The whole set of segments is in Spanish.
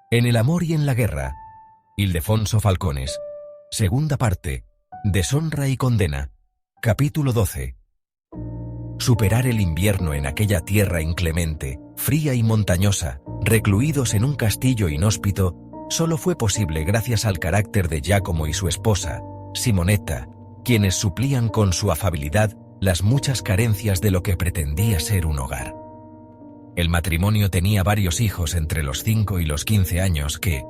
En el amor y en la guerra. Ildefonso Falcones. Segunda parte. Deshonra y condena. Capítulo 12. Superar el invierno en aquella tierra inclemente, fría y montañosa, recluidos en un castillo inhóspito, solo fue posible gracias al carácter de Giacomo y su esposa, Simonetta, quienes suplían con su afabilidad las muchas carencias de lo que pretendía ser un hogar. El matrimonio tenía varios hijos entre los 5 y los 15 años que,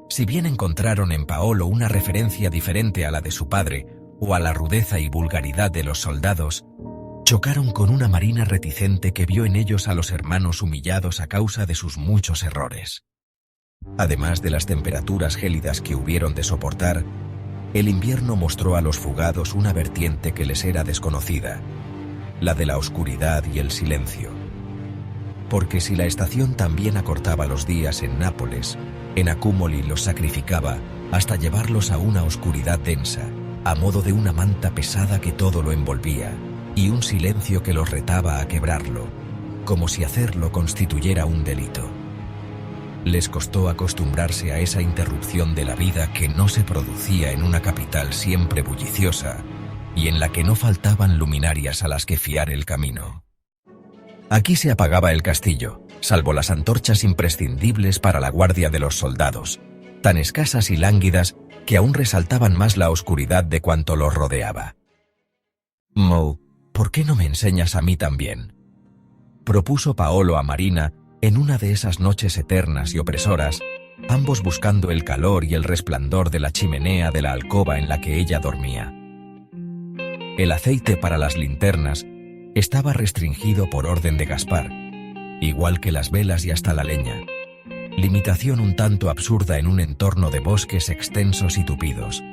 si bien encontraron en Paolo una referencia diferente a la de su padre o a la rudeza y vulgaridad de los soldados, chocaron con una Marina reticente que vio en ellos a los hermanos humillados a causa de sus muchos errores. Además de las temperaturas gélidas que hubieron de soportar, el invierno mostró a los fugados una vertiente que les era desconocida, la de la oscuridad y el silencio. Porque si la estación también acortaba los días en Nápoles, en Accumoli los sacrificaba hasta llevarlos a una oscuridad densa, a modo de una manta pesada que todo lo envolvía, y un silencio que los retaba a quebrarlo, como si hacerlo constituyera un delito. Les costó acostumbrarse a esa interrupción de la vida que no se producía en una capital siempre bulliciosa y en la que no faltaban luminarias a las que fiar el camino. Aquí se apagaba el castillo, salvo las antorchas imprescindibles para la guardia de los soldados, tan escasas y lánguidas que aún resaltaban más la oscuridad de cuanto los rodeaba. «Mo, ¿por qué no me enseñas a mí también?», propuso Paolo a Marina en una de esas noches eternas y opresoras, ambos buscando el calor y el resplandor de la chimenea de la alcoba en la que ella dormía. El aceite para las linternas estaba restringido por orden de Gaspar, igual que las velas y hasta la leña, limitación un tanto absurda en un entorno de bosques extensos y tupidos,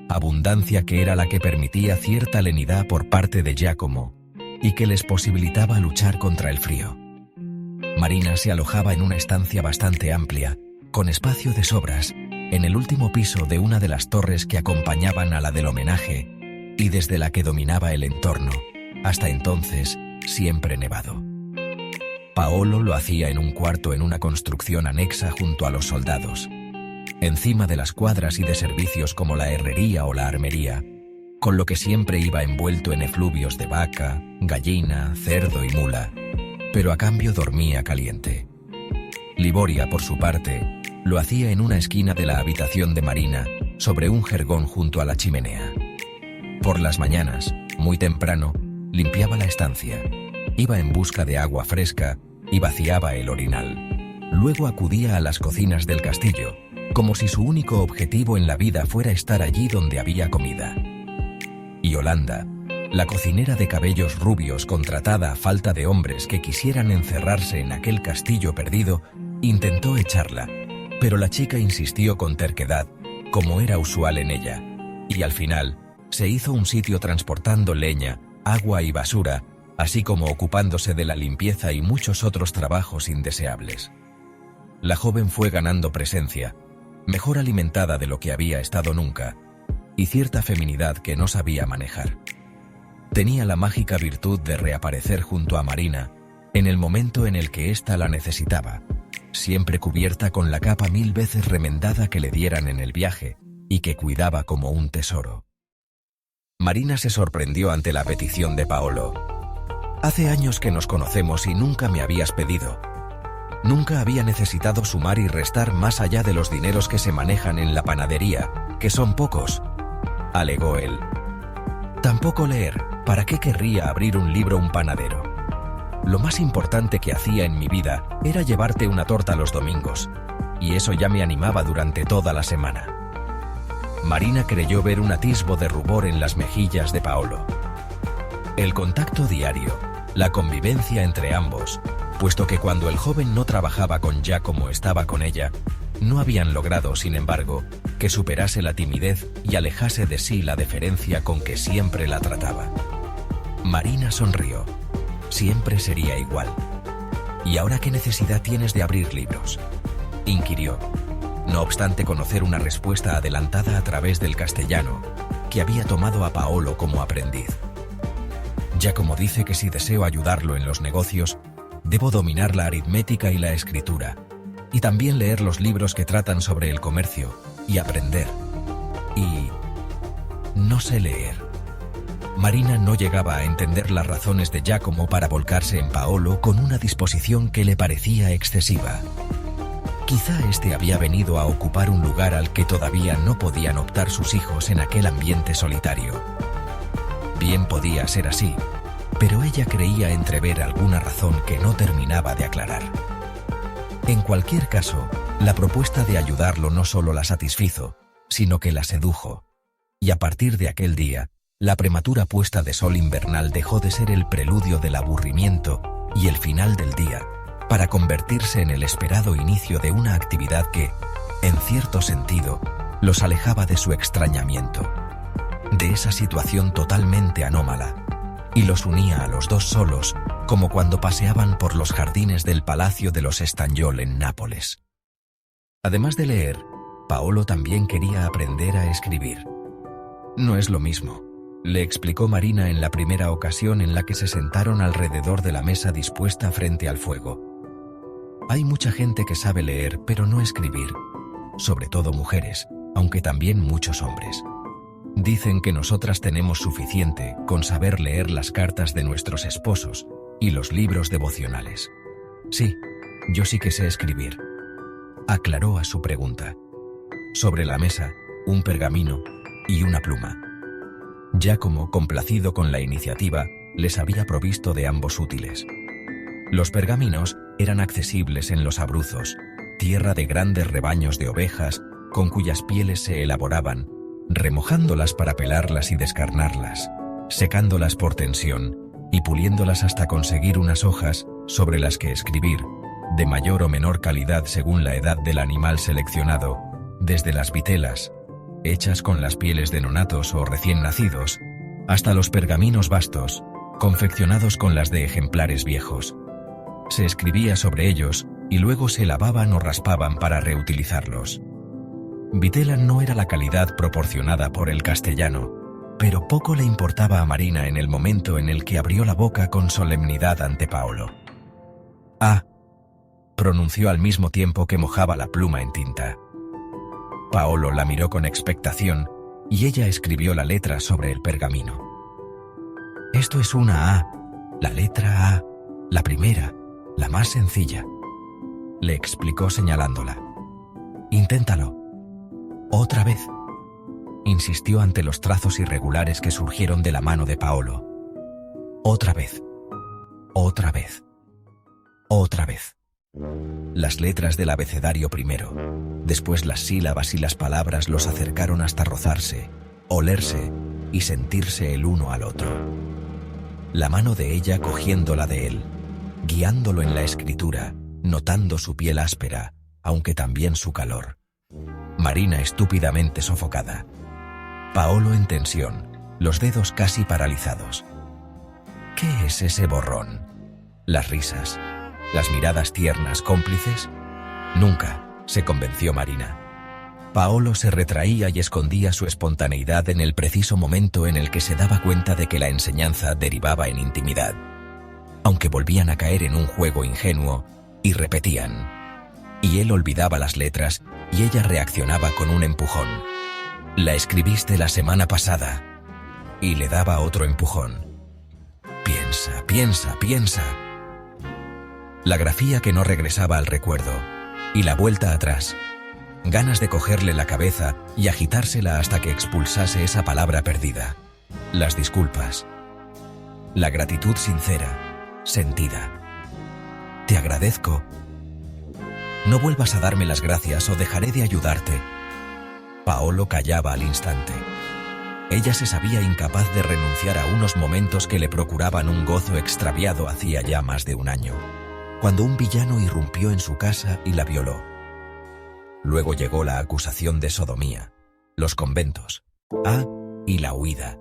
abundancia que era la que permitía cierta lenidad por parte de Giacomo y que les posibilitaba luchar contra el frío. Marina se alojaba en una estancia bastante amplia, con espacio de sobras, en el último piso de una de las torres que acompañaban a la del homenaje y desde la que dominaba el entorno, hasta entonces siempre nevado. Paolo lo hacía en un cuarto en una construcción anexa junto a los soldados, encima de las cuadras y de servicios como la herrería o la armería, con lo que siempre iba envuelto en efluvios de vaca, gallina, cerdo y mula, pero a cambio dormía caliente. Liboria, por su parte, lo hacía en una esquina de la habitación de Marina, sobre un jergón junto a la chimenea. Por las mañanas, muy temprano, limpiaba la estancia, iba en busca de agua fresca y vaciaba el orinal. Luego acudía a las cocinas del castillo, como si su único objetivo en la vida fuera estar allí donde había comida. Y Yolanda, la cocinera de cabellos rubios contratada a falta de hombres que quisieran encerrarse en aquel castillo perdido, intentó echarla, pero la chica insistió con terquedad, como era usual en ella, y al final se hizo un sitio transportando leña, agua y basura, así como ocupándose de la limpieza y muchos otros trabajos indeseables. La joven fue ganando presencia, mejor alimentada de lo que había estado nunca, y cierta feminidad que no sabía manejar. Tenía la mágica virtud de reaparecer junto a Marina en el momento en el que ésta la necesitaba, siempre cubierta con la capa 1000 veces remendada que le dieran en el viaje y que cuidaba como un tesoro. Marina se sorprendió ante la petición de Paolo. «Hace años que nos conocemos y nunca me habías pedido. Nunca había necesitado sumar y restar más allá de los dineros que se manejan en la panadería, que son pocos», alegó él. «Tampoco leer, ¿para qué querría abrir un libro un panadero? Lo más importante que hacía en mi vida era llevarte una torta los domingos, y eso ya me animaba durante toda la semana». Marina creyó ver un atisbo de rubor en las mejillas de Paolo. El contacto diario, la convivencia entre ambos, puesto que cuando el joven no trabajaba con Giacomo estaba con ella, no habían logrado, sin embargo, que superase la timidez y alejase de sí la deferencia con que siempre la trataba. Marina sonrió. Siempre sería igual. «¿Y ahora qué necesidad tienes de abrir libros?», inquirió, no obstante conocer una respuesta adelantada a través del castellano, que había tomado a Paolo como aprendiz. Giacomo dice que si deseo ayudarlo en los negocios, debo dominar la aritmética y la escritura, Y también leer los libros que tratan sobre el comercio y aprender. Y no sé leer. Marina no llegaba a entender las razones de Giacomo para volcarse en Paolo con una disposición que le parecía excesiva. Quizá este había venido a ocupar un lugar al que todavía no podían optar sus hijos en aquel ambiente solitario. Bien podía ser así, pero ella creía entrever alguna razón que no terminaba de aclarar. En cualquier caso, la propuesta de ayudarlo no solo la satisfizo, sino que la sedujo. Y a partir de aquel día, la prematura puesta de sol invernal dejó de ser el preludio del aburrimiento y el final del día, para convertirse en el esperado inicio de una actividad que, en cierto sentido, los alejaba de su extrañamiento, de esa situación totalmente anómala, y los unía a los dos solos, como cuando paseaban por los jardines del Palacio de los Stagnol en Nápoles. Además de leer, Paolo también quería aprender a escribir. No es lo mismo, le explicó Marina en la primera ocasión en la que se sentaron alrededor de la mesa dispuesta frente al fuego. Hay mucha gente que sabe leer pero no escribir, sobre todo mujeres, aunque también muchos hombres. Dicen que nosotras tenemos suficiente con saber leer las cartas de nuestros esposos y los libros devocionales. Sí, yo sí que sé escribir, aclaró a su pregunta. Sobre la mesa, un pergamino y una pluma. Giacomo, complacido con la iniciativa, les había provisto de ambos útiles. Los pergaminos eran accesibles en los Abruzos, tierra de grandes rebaños de ovejas con cuyas pieles se elaboraban, remojándolas para pelarlas y descarnarlas, secándolas por tensión y puliéndolas hasta conseguir unas hojas sobre las que escribir, de mayor o menor calidad según la edad del animal seleccionado, desde las vitelas, hechas con las pieles de nonatos o recién nacidos, hasta los pergaminos vastos, confeccionados con las de ejemplares viejos. Se escribía sobre ellos y luego se lavaban o raspaban para reutilizarlos. Vitela no era la calidad proporcionada por el castellano, pero poco le importaba a Marina en el momento en el que abrió la boca con solemnidad ante Paolo. «Ah», pronunció al mismo tiempo que mojaba la pluma en tinta. Paolo la miró con expectación y ella escribió la letra sobre el pergamino. «Esto es una A, la letra A, la primera, la más sencilla», le explicó señalándola. «Inténtalo. Otra vez», insistió ante los trazos irregulares que surgieron de la mano de Paolo. «Otra vez. Otra vez. Otra vez». Las letras del abecedario primero, después las sílabas y las palabras los acercaron hasta rozarse, olerse y sentirse el uno al otro. La mano de ella cogiendo la de él, guiándolo en la escritura, notando su piel áspera, aunque también su calor. Marina estúpidamente sofocada. Paolo en tensión, los dedos casi paralizados. ¿Qué es ese borrón? ¿Las risas? ¿Las miradas tiernas cómplices? Nunca, se convenció Marina. Paolo se retraía y escondía su espontaneidad en el preciso momento en el que se daba cuenta de que la enseñanza derivaba en intimidad. Aunque volvían a caer en un juego ingenuo y repetían. Y él olvidaba las letras y ella reaccionaba con un empujón. «La escribiste la semana pasada». Y le daba otro empujón. «Piensa, piensa, piensa». La grafía que no regresaba al recuerdo, y la vuelta atrás. Ganas de cogerle la cabeza y agitársela hasta que expulsase esa palabra perdida. Las disculpas. La gratitud sincera, sentida. «Te agradezco. No vuelvas a darme las gracias o dejaré de ayudarte». Paolo callaba al instante. Ella se sabía incapaz de renunciar a unos momentos que le procuraban un gozo extraviado hacía ya más de un año, cuando un villano irrumpió en su casa y la violó. Luego llegó la acusación de sodomía, los conventos, y la huida.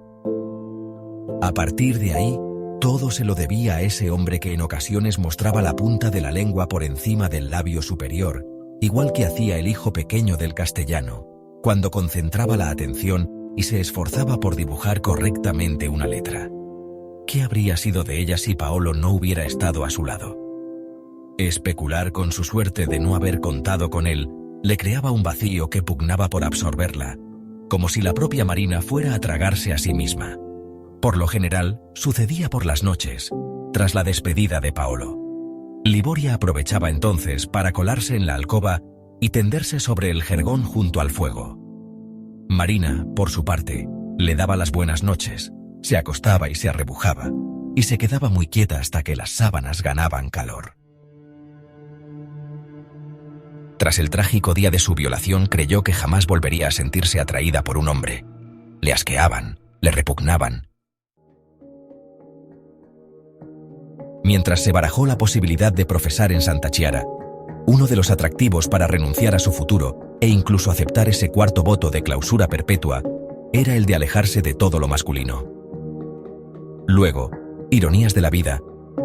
A partir de ahí, todo se lo debía a ese hombre que en ocasiones mostraba la punta de la lengua por encima del labio superior, igual que hacía el hijo pequeño del castellano, cuando concentraba la atención y se esforzaba por dibujar correctamente una letra. ¿Qué habría sido de ella si Paolo no hubiera estado a su lado? Especular con su suerte de no haber contado con él le creaba un vacío que pugnaba por absorberla, como si la propia Marina fuera a tragarse a sí misma. Por lo general, sucedía por las noches, tras la despedida de Paolo. Liboria aprovechaba entonces para colarse en la alcoba y tenderse sobre el jergón junto al fuego. Marina, por su parte, le daba las buenas noches, se acostaba y se arrebujaba, y se quedaba muy quieta hasta que las sábanas ganaban calor. Tras el trágico día de su violación, creyó que jamás volvería a sentirse atraída por un hombre. Le asqueaban, le repugnaban. Mientras se barajó la posibilidad de profesar en Santa Chiara, uno de los atractivos para renunciar a su futuro e incluso aceptar ese cuarto voto de clausura perpetua era el de alejarse de todo lo masculino. Luego, ironías de la vida,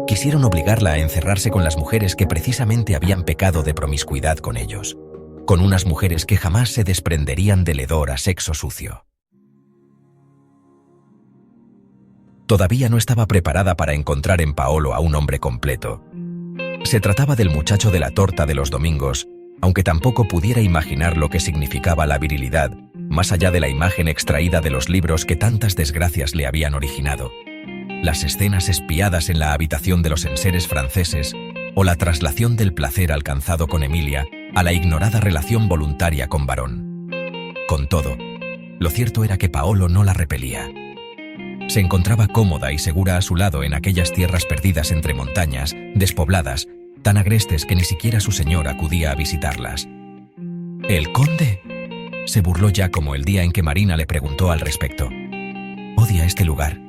quisieron obligarla a encerrarse con las mujeres que precisamente habían pecado de promiscuidad con ellos, con unas mujeres que jamás se desprenderían del hedor a sexo sucio. Todavía no estaba preparada para encontrar en Paolo a un hombre completo. Se trataba del muchacho de la torta de los domingos, aunque tampoco pudiera imaginar lo que significaba la virilidad, más allá de la imagen extraída de los libros que tantas desgracias le habían originado. Las escenas espiadas en la habitación de los enseres franceses o la traslación del placer alcanzado con Emilia a la ignorada relación voluntaria con Barón. Con todo, lo cierto era que Paolo no la repelía. Se encontraba cómoda y segura a su lado en aquellas tierras perdidas entre montañas, despobladas, tan agrestes que ni siquiera su señor acudía a visitarlas. ¿El conde? Se burló ya como el día en que Marina le preguntó al respecto. Odia este lugar,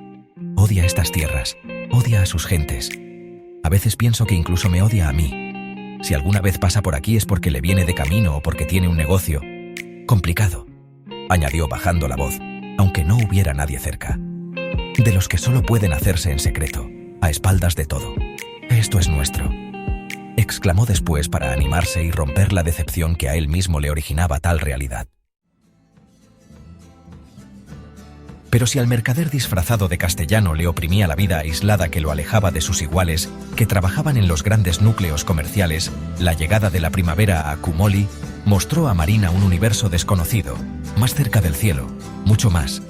odia estas tierras, odia a sus gentes. A veces pienso que incluso me odia a mí. Si alguna vez pasa por aquí es porque le viene de camino o porque tiene un negocio. Complicado, añadió bajando la voz, aunque no hubiera nadie cerca. De los que solo pueden hacerse en secreto, a espaldas de todo. Esto es nuestro, exclamó después para animarse y romper la decepción que a él mismo le originaba tal realidad. Pero si al mercader disfrazado de castellano le oprimía la vida aislada que lo alejaba de sus iguales, que trabajaban en los grandes núcleos comerciales, la llegada de la primavera a Cumoli mostró a Marina un universo desconocido, más cerca del cielo, mucho más.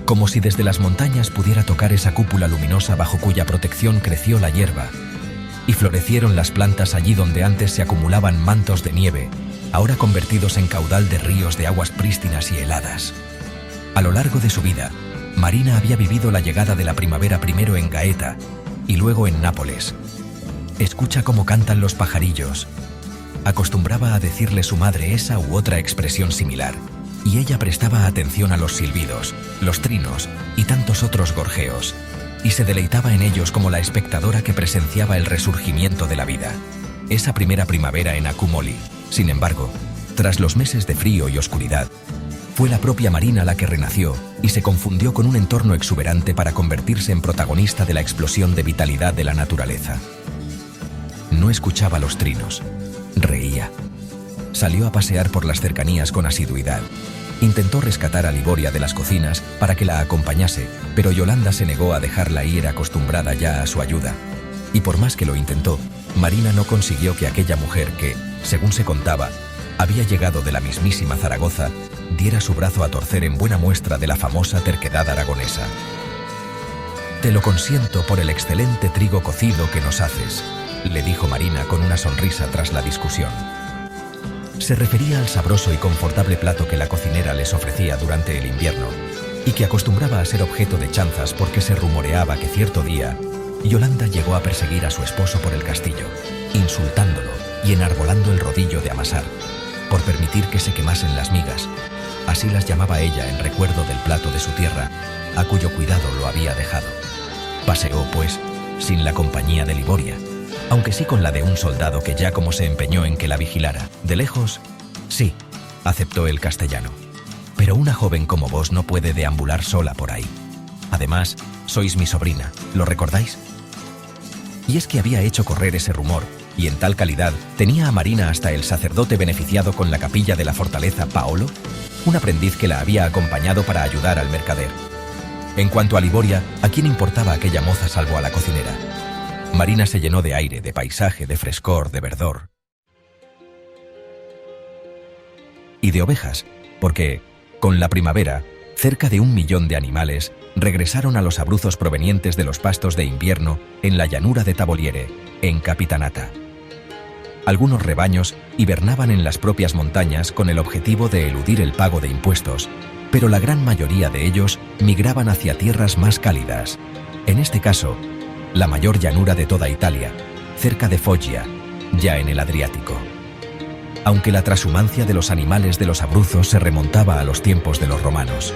Como si desde las montañas pudiera tocar esa cúpula luminosa bajo cuya protección creció la hierba, y florecieron las plantas allí donde antes se acumulaban mantos de nieve, ahora convertidos en caudal de ríos de aguas prístinas y heladas. A lo largo de su vida, Marina había vivido la llegada de la primavera primero en Gaeta y luego en Nápoles. Escucha cómo cantan los pajarillos. Acostumbraba a decirle su madre esa u otra expresión similar, y ella prestaba atención a los silbidos, los trinos y tantos otros gorjeos, y se deleitaba en ellos como la espectadora que presenciaba el resurgimiento de la vida. Esa primera primavera en Accumoli, sin embargo, tras los meses de frío y oscuridad, fue la propia Marina la que renació y se confundió con un entorno exuberante para convertirse en protagonista de la explosión de vitalidad de la naturaleza. No escuchaba los trinos, reía. Salió a pasear por las cercanías con asiduidad. Intentó rescatar a Liboria de las cocinas para que la acompañase, pero Yolanda se negó a dejarla ir acostumbrada ya a su ayuda. Y por más que lo intentó, Marina no consiguió que aquella mujer que, según se contaba, había llegado de la mismísima Zaragoza, diera su brazo a torcer en buena muestra de la famosa terquedad aragonesa. «Te lo consiento por el excelente trigo cocido que nos haces», le dijo Marina con una sonrisa tras la discusión. Se refería al sabroso y confortable plato que la cocinera les ofrecía durante el invierno y que acostumbraba a ser objeto de chanzas porque se rumoreaba que cierto día Yolanda llegó a perseguir a su esposo por el castillo, insultándolo y enarbolando el rodillo de amasar, por permitir que se quemasen las migas. Así las llamaba ella en recuerdo del plato de su tierra, a cuyo cuidado lo había dejado. Paseó, pues, sin la compañía de Liboria, aunque sí con la de un soldado que ya como se empeñó en que la vigilara. De lejos, sí, aceptó el castellano. Pero una joven como vos no puede deambular sola por ahí. Además, sois mi sobrina, ¿lo recordáis? Y es que había hecho correr ese rumor, y en tal calidad tenía a Marina hasta el sacerdote beneficiado con la capilla de la fortaleza Paolo, un aprendiz que la había acompañado para ayudar al mercader. En cuanto a Liboria, ¿a quién importaba aquella moza salvo a la cocinera? Marina se llenó de aire, de paisaje, de frescor, de verdor. Y de ovejas, porque, con la primavera, cerca de 1 millón de animales regresaron a los abruzos provenientes de los pastos de invierno en la llanura de Tavoliere, en Capitanata. Algunos rebaños hibernaban en las propias montañas con el objetivo de eludir el pago de impuestos, pero la gran mayoría de ellos migraban hacia tierras más cálidas. En este caso, la mayor llanura de toda Italia, cerca de Foggia, ya en el Adriático. Aunque la trashumancia de los animales de los abruzos se remontaba a los tiempos de los romanos,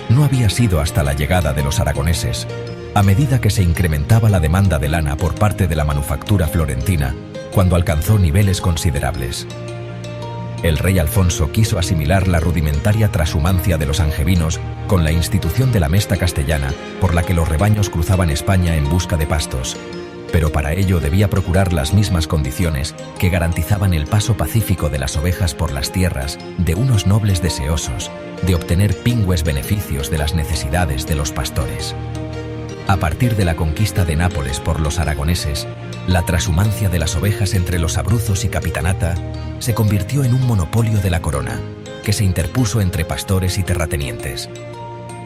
no había sido hasta la llegada de los aragoneses, a medida que se incrementaba la demanda de lana por parte de la manufactura florentina, cuando alcanzó niveles considerables. El rey Alfonso quiso asimilar la rudimentaria trashumancia de los angevinos con la institución de la mesta castellana, por la que los rebaños cruzaban España en busca de pastos, pero para ello debía procurar las mismas condiciones que garantizaban el paso pacífico de las ovejas por las tierras de unos nobles deseosos de obtener pingües beneficios de las necesidades de los pastores. A partir de la conquista de Nápoles por los aragoneses, la trashumancia de las ovejas entre los abruzos y Capitanata se convirtió en un monopolio de la corona, que se interpuso entre pastores y terratenientes.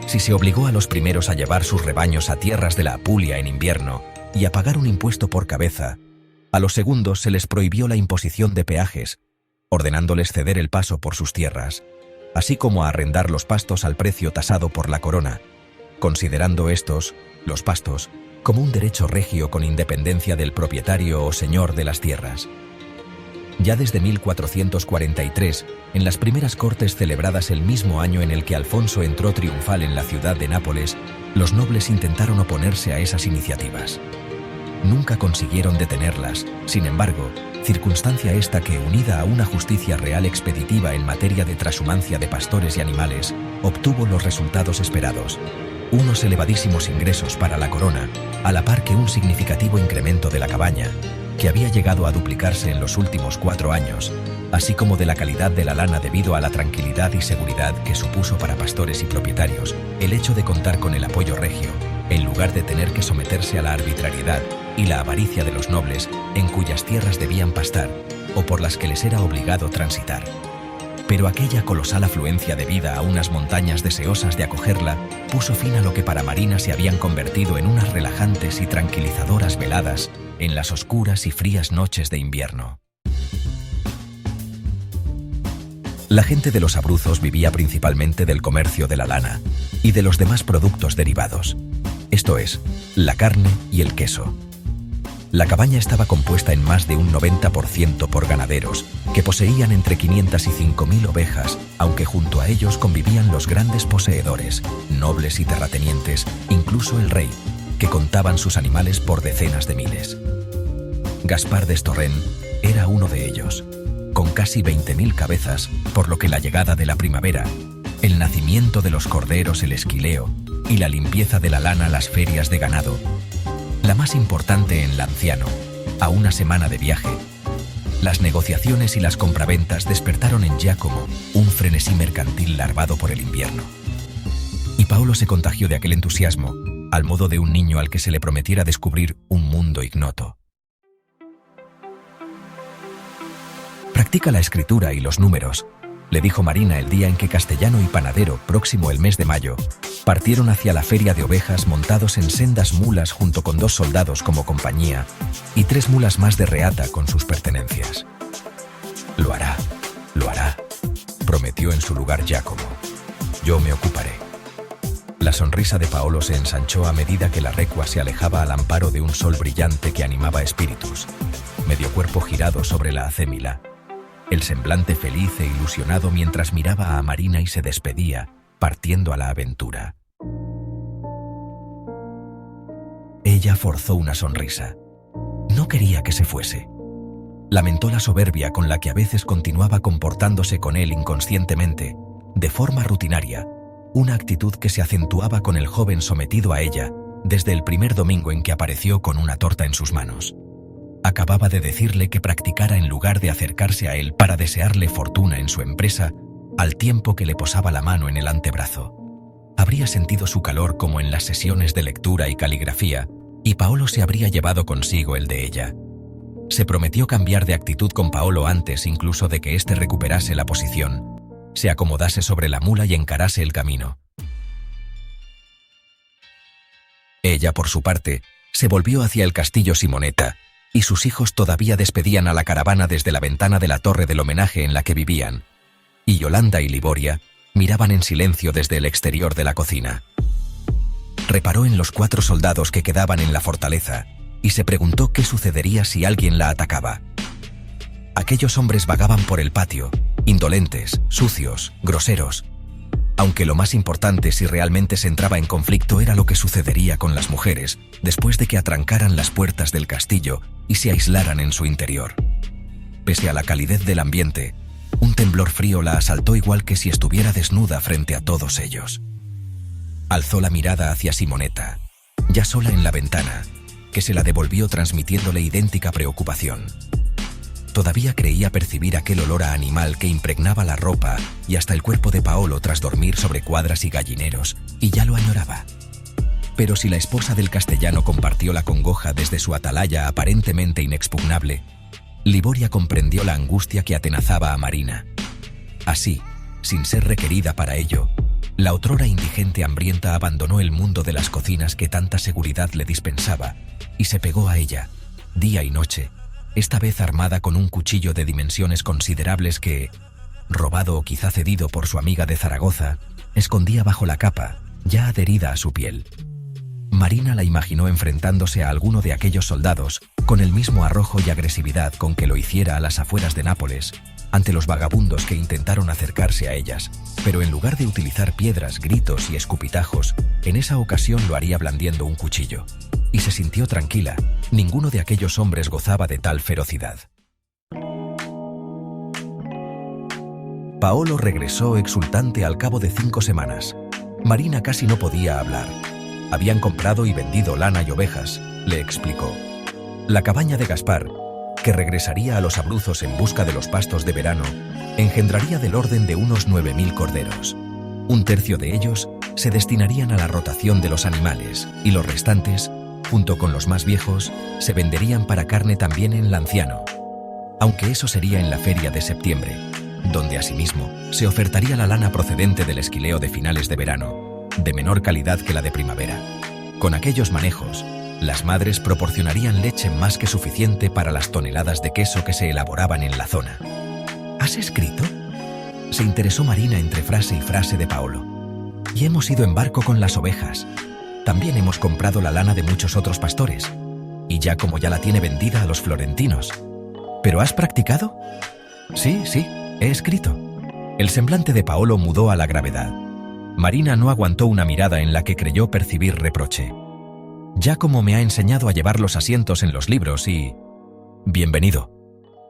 Si se obligó a los primeros a llevar sus rebaños a tierras de la Apulia en invierno y a pagar un impuesto por cabeza, a los segundos se les prohibió la imposición de peajes, ordenándoles ceder el paso por sus tierras, así como a arrendar los pastos al precio tasado por la corona, considerando estos, los pastos, como un derecho regio con independencia del propietario o señor de las tierras. Ya desde 1443, en las primeras cortes celebradas el mismo año en el que Alfonso entró triunfal en la ciudad de Nápoles, los nobles intentaron oponerse a esas iniciativas. Nunca consiguieron detenerlas, sin embargo, circunstancia esta que, unida a una justicia real expeditiva en materia de trashumancia de pastores y animales, obtuvo los resultados esperados: unos elevadísimos ingresos para la corona, a la par que un significativo incremento de la cabaña, que había llegado a duplicarse en los últimos 4 años, así como de la calidad de la lana debido a la tranquilidad y seguridad que supuso para pastores y propietarios el hecho de contar con el apoyo regio, en lugar de tener que someterse a la arbitrariedad y la avaricia de los nobles en cuyas tierras debían pastar o por las que les era obligado transitar. Pero aquella colosal afluencia debida a unas montañas deseosas de acogerla puso fin a lo que para Marina se habían convertido en unas relajantes y tranquilizadoras veladas en las oscuras y frías noches de invierno. La gente de los abruzos vivía principalmente del comercio de la lana y de los demás productos derivados, esto es, la carne y el queso. La cabaña estaba compuesta en más de un 90% por ganaderos, que poseían entre 500 y 5.000 ovejas, aunque junto a ellos convivían los grandes poseedores, nobles y terratenientes, incluso el rey, que contaban sus animales por decenas de miles. Gaspar de Estorrent era uno de ellos, con casi 20.000 cabezas, por lo que la llegada de la primavera, el nacimiento de los corderos, el esquileo, y la limpieza de la lana, las ferias de ganado, la más importante en Lanciano, a una semana de viaje, las negociaciones y las compraventas despertaron en Giacomo un frenesí mercantil larvado por el invierno. Y Paolo se contagió de aquel entusiasmo, al modo de un niño al que se le prometiera descubrir un mundo ignoto. «Practica la escritura y los números», le dijo Marina el día en que Castellano y Panadero, próximo el mes de mayo, partieron hacia la feria de ovejas montados en sendas mulas junto con 2 soldados como compañía y 3 mulas más de reata con sus pertenencias. Lo hará, prometió en su lugar Giacomo. Yo me ocuparé. La sonrisa de Paolo se ensanchó a medida que la recua se alejaba al amparo de un sol brillante que animaba espíritus, medio cuerpo girado sobre la acémila, el semblante feliz e ilusionado mientras miraba a Marina y se despedía, partiendo a la aventura. Ella forzó una sonrisa. No quería que se fuese. Lamentó la soberbia con la que a veces continuaba comportándose con él inconscientemente, de forma rutinaria, una actitud que se acentuaba con el joven sometido a ella desde el primer domingo en que apareció con una torta en sus manos. Acababa de decirle que practicara en lugar de acercarse a él para desearle fortuna en su empresa, al tiempo que le posaba la mano en el antebrazo. Habría sentido su calor como en las sesiones de lectura y caligrafía, y Paolo se habría llevado consigo el de ella. Se prometió cambiar de actitud con Paolo antes incluso de que éste recuperase la posición, se acomodase sobre la mula y encarase el camino. Ella, por su parte, se volvió hacia el castillo Simonetta, y sus hijos todavía despedían a la caravana desde la ventana de la torre del homenaje en la que vivían, y Yolanda y Liboria miraban en silencio desde el exterior de la cocina. Reparó en los 4 soldados que quedaban en la fortaleza y se preguntó qué sucedería si alguien la atacaba. Aquellos hombres vagaban por el patio, indolentes, sucios, groseros. Aunque lo más importante si realmente se entraba en conflicto era lo que sucedería con las mujeres después de que atrancaran las puertas del castillo y se aislaran en su interior. Pese a la calidez del ambiente, un temblor frío la asaltó igual que si estuviera desnuda frente a todos ellos. Alzó la mirada hacia Simonetta, ya sola en la ventana, que se la devolvió transmitiéndole idéntica preocupación. Todavía creía percibir aquel olor a animal que impregnaba la ropa y hasta el cuerpo de Paolo tras dormir sobre cuadras y gallineros, y ya lo añoraba. Pero si la esposa del castellano compartió la congoja desde su atalaya aparentemente inexpugnable, Liboria comprendió la angustia que atenazaba a Marina. Así, sin ser requerida para ello, la otrora indigente hambrienta abandonó el mundo de las cocinas que tanta seguridad le dispensaba y se pegó a ella, día y noche, esta vez armada con un cuchillo de dimensiones considerables que, robado o quizá cedido por su amiga de Zaragoza, escondía bajo la capa, ya adherida a su piel. Marina la imaginó enfrentándose a alguno de aquellos soldados con el mismo arrojo y agresividad con que lo hiciera a las afueras de Nápoles, ante los vagabundos que intentaron acercarse a ellas, pero en lugar de utilizar piedras, gritos y escupitajos, en esa ocasión lo haría blandiendo un cuchillo. Y se sintió tranquila, ninguno de aquellos hombres gozaba de tal ferocidad. Paolo regresó exultante al cabo de 5 semanas. Marina casi no podía hablar. Habían comprado y vendido lana y ovejas, le explicó. La cabaña de Gaspar, que regresaría a los Abruzos en busca de los pastos de verano, engendraría del orden de unos 9.000 corderos. 1/3 de ellos se destinarían a la rotación de los animales y los restantes, junto con los más viejos, se venderían para carne también en Lanciano, aunque eso sería en la feria de septiembre, donde asimismo se ofertaría la lana procedente del esquileo de finales de verano, de menor calidad que la de primavera. Con aquellos manejos, las madres proporcionarían leche más que suficiente para las toneladas de queso que se elaboraban en la zona. ¿Has escrito?, se interesó Marina entre frase y frase de Paolo. Y hemos ido en barco con las ovejas. También hemos comprado la lana de muchos otros pastores, y Giacomo ya la tiene vendida a los florentinos. ¿Pero has practicado? Sí, he escrito. El semblante de Paolo mudó a la gravedad. Marina no aguantó una mirada en la que creyó percibir reproche. Giacomo me ha enseñado a llevar los asientos en los libros y... Bienvenido,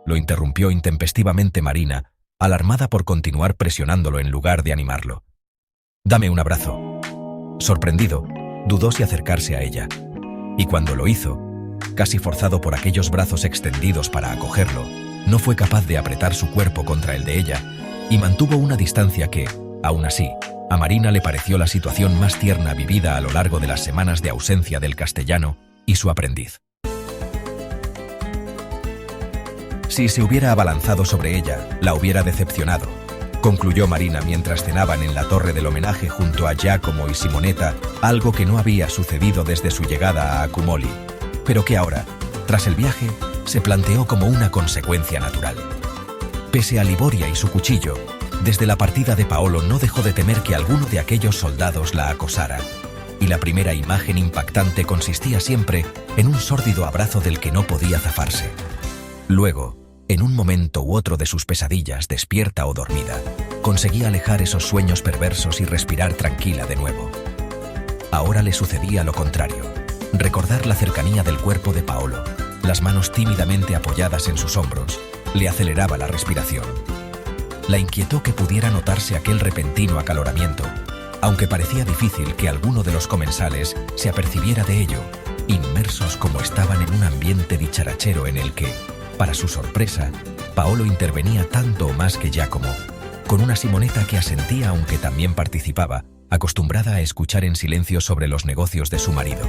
lo interrumpió intempestivamente Marina, alarmada por continuar presionándolo en lugar de animarlo. Dame un abrazo. Sorprendido, dudó si acercarse a ella, y cuando lo hizo, casi forzado por aquellos brazos extendidos para acogerlo, no fue capaz de apretar su cuerpo contra el de ella, y mantuvo una distancia que, aún así, a Marina le pareció la situación más tierna vivida a lo largo de las semanas de ausencia del castellano y su aprendiz. Si se hubiera abalanzado sobre ella, la hubiera decepcionado, concluyó Marina mientras cenaban en la torre del homenaje junto a Giacomo y Simonetta, algo que no había sucedido desde su llegada a Accumoli, pero que ahora, tras el viaje, se planteó como una consecuencia natural. Pese a Liboria y su cuchillo, desde la partida de Paolo no dejó de temer que alguno de aquellos soldados la acosara, y la primera imagen impactante consistía siempre en un sórdido abrazo del que no podía zafarse. Luego, en un momento u otro de sus pesadillas, despierta o dormida, conseguía alejar esos sueños perversos y respirar tranquila de nuevo. Ahora le sucedía lo contrario. Recordar la cercanía del cuerpo de Paolo, las manos tímidamente apoyadas en sus hombros, le aceleraba la respiración. La inquietó que pudiera notarse aquel repentino acaloramiento, aunque parecía difícil que alguno de los comensales se apercibiera de ello, inmersos como estaban en un ambiente dicharachero en el que, para su sorpresa, Paolo intervenía tanto o más que Giacomo, con una Simonetta que asentía aunque también participaba, acostumbrada a escuchar en silencio sobre los negocios de su marido.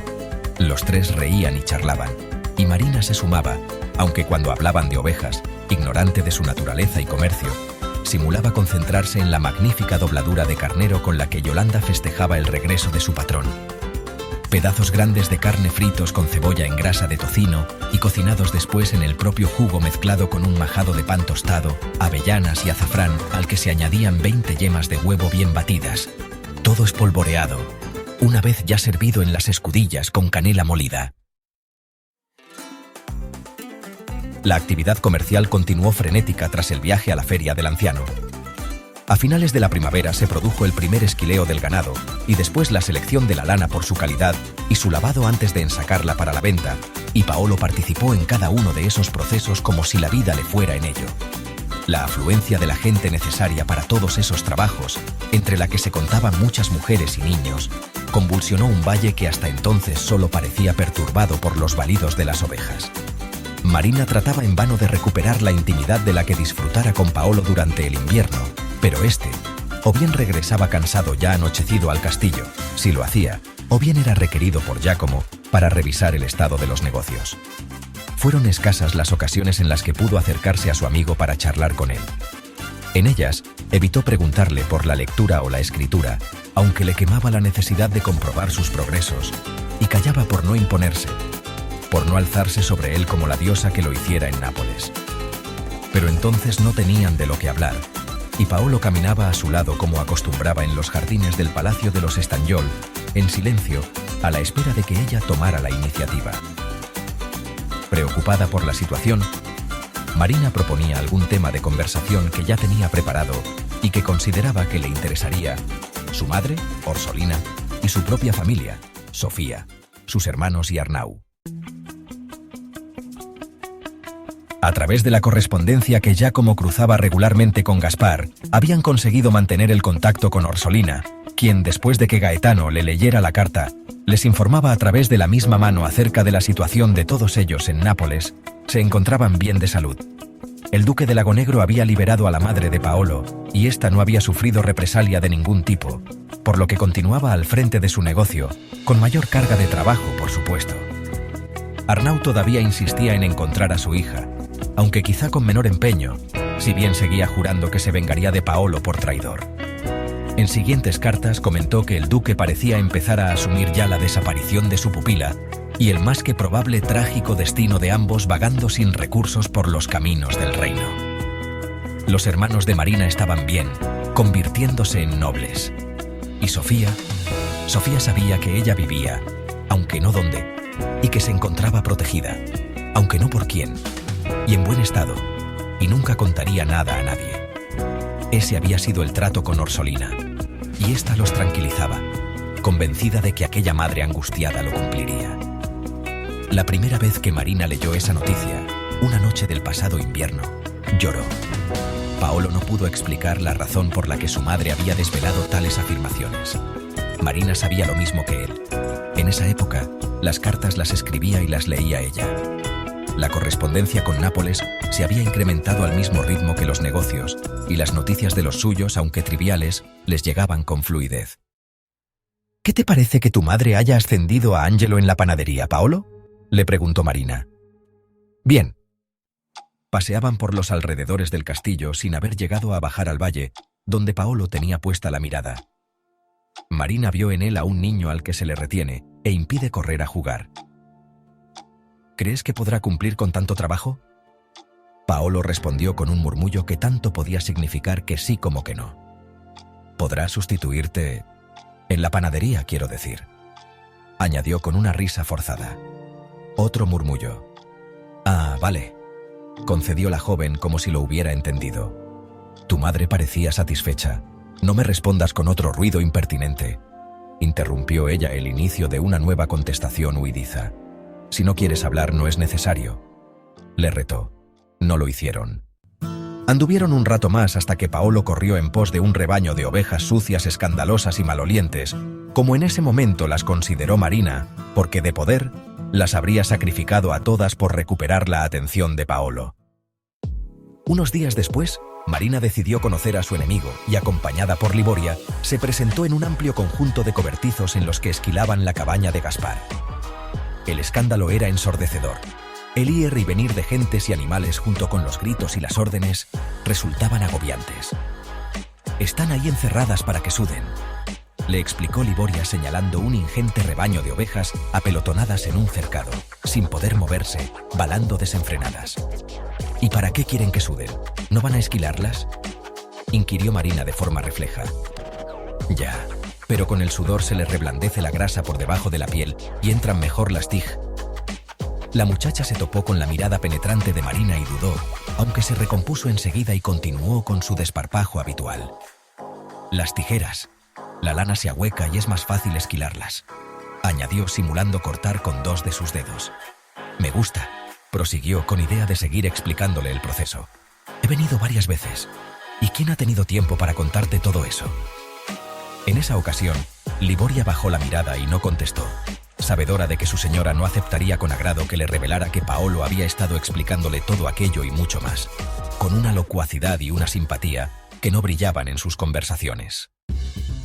Los tres reían y charlaban, y Marina se sumaba, aunque cuando hablaban de ovejas, ignorante de su naturaleza y comercio, simulaba concentrarse en la magnífica dobladura de carnero con la que Yolanda festejaba el regreso de su patrón. Pedazos grandes de carne fritos con cebolla en grasa de tocino y cocinados después en el propio jugo mezclado con un majado de pan tostado, avellanas y azafrán al que se añadían 20 yemas de huevo bien batidas. Todo espolvoreado, una vez ya servido en las escudillas con canela molida. La actividad comercial continuó frenética tras el viaje a la feria del anciano. A finales de la primavera se produjo el primer esquileo del ganado y después la selección de la lana por su calidad y su lavado antes de ensacarla para la venta, y Paolo participó en cada uno de esos procesos como si la vida le fuera en ello. La afluencia de la gente necesaria para todos esos trabajos, entre la que se contaban muchas mujeres y niños, convulsionó un valle que hasta entonces solo parecía perturbado por los balidos de las ovejas. Marina trataba en vano de recuperar la intimidad de la que disfrutara con Paolo durante el invierno, pero este, o bien regresaba cansado ya anochecido al castillo, si lo hacía, o bien era requerido por Giacomo para revisar el estado de los negocios. Fueron escasas las ocasiones en las que pudo acercarse a su amigo para charlar con él. En ellas, evitó preguntarle por la lectura o la escritura, aunque le quemaba la necesidad de comprobar sus progresos, y callaba por no imponerse, por no alzarse sobre él como la diosa que lo hiciera en Nápoles. Pero entonces no tenían de lo que hablar, y Paolo caminaba a su lado como acostumbraba en los jardines del Palacio de los Estangiol, en silencio, a la espera de que ella tomara la iniciativa. Preocupada por la situación, Marina proponía algún tema de conversación que ya tenía preparado y que consideraba que le interesaría: su madre, Orsolina, y su propia familia, Sofía, sus hermanos y Arnau. A través de la correspondencia que Giacomo cruzaba regularmente con Gaspar, habían conseguido mantener el contacto con Orsolina, quien, después de que Gaetano le leyera la carta, les informaba a través de la misma mano acerca de la situación de todos ellos en Nápoles. Se encontraban bien de salud. El duque de Lagonegro había liberado a la madre de Paolo, y ésta no había sufrido represalia de ningún tipo, por lo que continuaba al frente de su negocio, con mayor carga de trabajo, por supuesto. Arnau todavía insistía en encontrar a su hija, aunque quizá con menor empeño, si bien seguía jurando que se vengaría de Paolo por traidor. En siguientes cartas comentó que el duque parecía empezar a asumir ya la desaparición de su pupila y el más que probable trágico destino de ambos vagando sin recursos por los caminos del reino. Los hermanos de Marina estaban bien, convirtiéndose en nobles. Y Sofía sabía que ella vivía, aunque no dónde, y que se encontraba protegida, aunque no por quién, y en buen estado, y nunca contaría nada a nadie. Ese había sido el trato con Orsolina, y ésta los tranquilizaba, convencida de que aquella madre angustiada lo cumpliría. La primera vez que Marina leyó esa noticia, una noche del pasado invierno, lloró. Paolo no pudo explicar la razón por la que su madre había desvelado tales afirmaciones. Marina sabía lo mismo que él. En esa época, las cartas las escribía y las leía ella. La correspondencia con Nápoles se había incrementado al mismo ritmo que los negocios, y las noticias de los suyos, aunque triviales, les llegaban con fluidez. ¿Qué te parece que tu madre haya ascendido a Angelo en la panadería, Paolo?, le preguntó Marina. Bien. Paseaban por los alrededores del castillo sin haber llegado a bajar al valle, donde Paolo tenía puesta la mirada. Marina vio en él a un niño al que se le retiene e impide correr a jugar. ¿Crees que podrá cumplir con tanto trabajo? Paolo respondió con un murmullo que tanto podía significar que sí como que no. Podrá sustituirte en la panadería, quiero decir, añadió con una risa forzada. Otro murmullo. Ah, vale, concedió la joven como si lo hubiera entendido. Tu madre parecía satisfecha. No me respondas con otro ruido impertinente, interrumpió ella el inicio de una nueva contestación huidiza. Si no quieres hablar, no es necesario, le retó. No lo hicieron. Anduvieron un rato más hasta que Paolo corrió en pos de un rebaño de ovejas sucias, escandalosas y malolientes, como en ese momento las consideró Marina, porque de poder las habría sacrificado a todas por recuperar la atención de Paolo. Unos días después, Marina decidió conocer a su enemigo y, acompañada por Liboria, se presentó en un amplio conjunto de cobertizos en los que esquilaban la cabaña de Gaspar. El escándalo era ensordecedor. El ir y venir de gentes y animales junto con los gritos y las órdenes resultaban agobiantes. «Están ahí encerradas para que suden», le explicó Liboria señalando un ingente rebaño de ovejas apelotonadas en un cercado, sin poder moverse, balando desenfrenadas. «¿Y para qué quieren que suden? ¿No van a esquilarlas?», inquirió Marina de forma refleja. «Ya, pero con el sudor se les reblandece la grasa por debajo de la piel y entran mejor las tijeras». La muchacha se topó con la mirada penetrante de Marina y dudó, aunque se recompuso enseguida y continuó con su desparpajo habitual. «Las tijeras. La lana se ahueca y es más fácil esquilarlas», añadió simulando cortar con 2 de sus dedos. «Me gusta», prosiguió con idea de seguir explicándole el proceso. «He venido varias veces. ¿Y quién ha tenido tiempo para contarte todo eso?». En esa ocasión, Liboria bajó la mirada y no contestó, sabedora de que su señora no aceptaría con agrado que le revelara que Paolo había estado explicándole todo aquello y mucho más, con una locuacidad y una simpatía que no brillaban en sus conversaciones.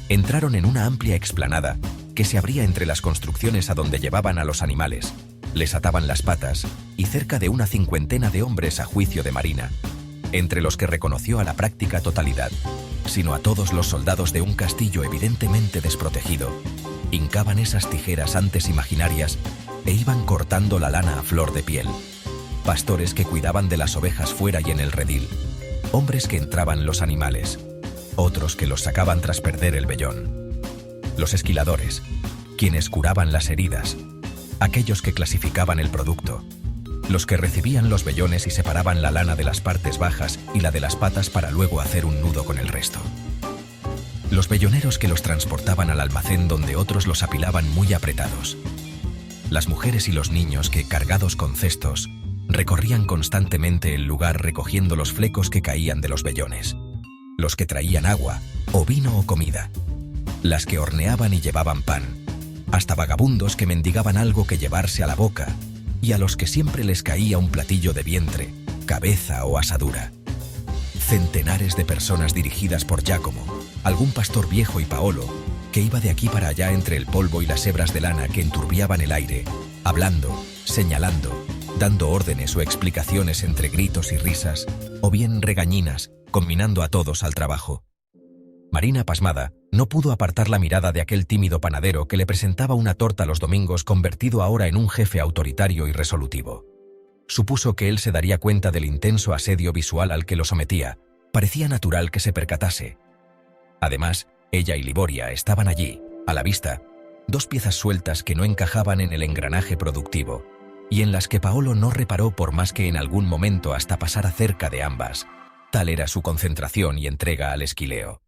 Entraron en una amplia explanada que se abría entre las construcciones a donde llevaban a los animales, les ataban las patas y cerca de una 50 de hombres a juicio de Marina, entre los que reconoció a la práctica totalidad, sino a todos los soldados de un castillo evidentemente desprotegido, hincaban esas tijeras antes imaginarias e iban cortando la lana a flor de piel. Pastores que cuidaban de las ovejas fuera y en el redil, hombres que entraban los animales, otros que los sacaban tras perder el vellón. Los esquiladores, quienes curaban las heridas, aquellos que clasificaban el producto, los que recibían los vellones y separaban la lana de las partes bajas y la de las patas para luego hacer un nudo con el resto. Los velloneros que los transportaban al almacén donde otros los apilaban muy apretados. Las mujeres y los niños que, cargados con cestos, recorrían constantemente el lugar recogiendo los flecos que caían de los vellones. Los que traían agua, o vino o comida. Las que horneaban y llevaban pan. Hasta vagabundos que mendigaban algo que llevarse a la boca, y a los que siempre les caía un platillo de vientre, cabeza o asadura. Centenares de personas dirigidas por Giacomo, algún pastor viejo y Paolo, que iba de aquí para allá entre el polvo y las hebras de lana que enturbiaban el aire, hablando, señalando, dando órdenes o explicaciones entre gritos y risas, o bien regañinas, combinando a todos al trabajo. Marina, pasmada, no pudo apartar la mirada de aquel tímido panadero que le presentaba una torta los domingos convertido ahora en un jefe autoritario y resolutivo. Supuso que él se daría cuenta del intenso asedio visual al que lo sometía. Parecía natural que se percatase. Además, ella y Liboria estaban allí, a la vista, 2 piezas sueltas que no encajaban en el engranaje productivo, y en las que Paolo no reparó por más que en algún momento hasta pasara cerca de ambas. Tal era su concentración y entrega al esquileo.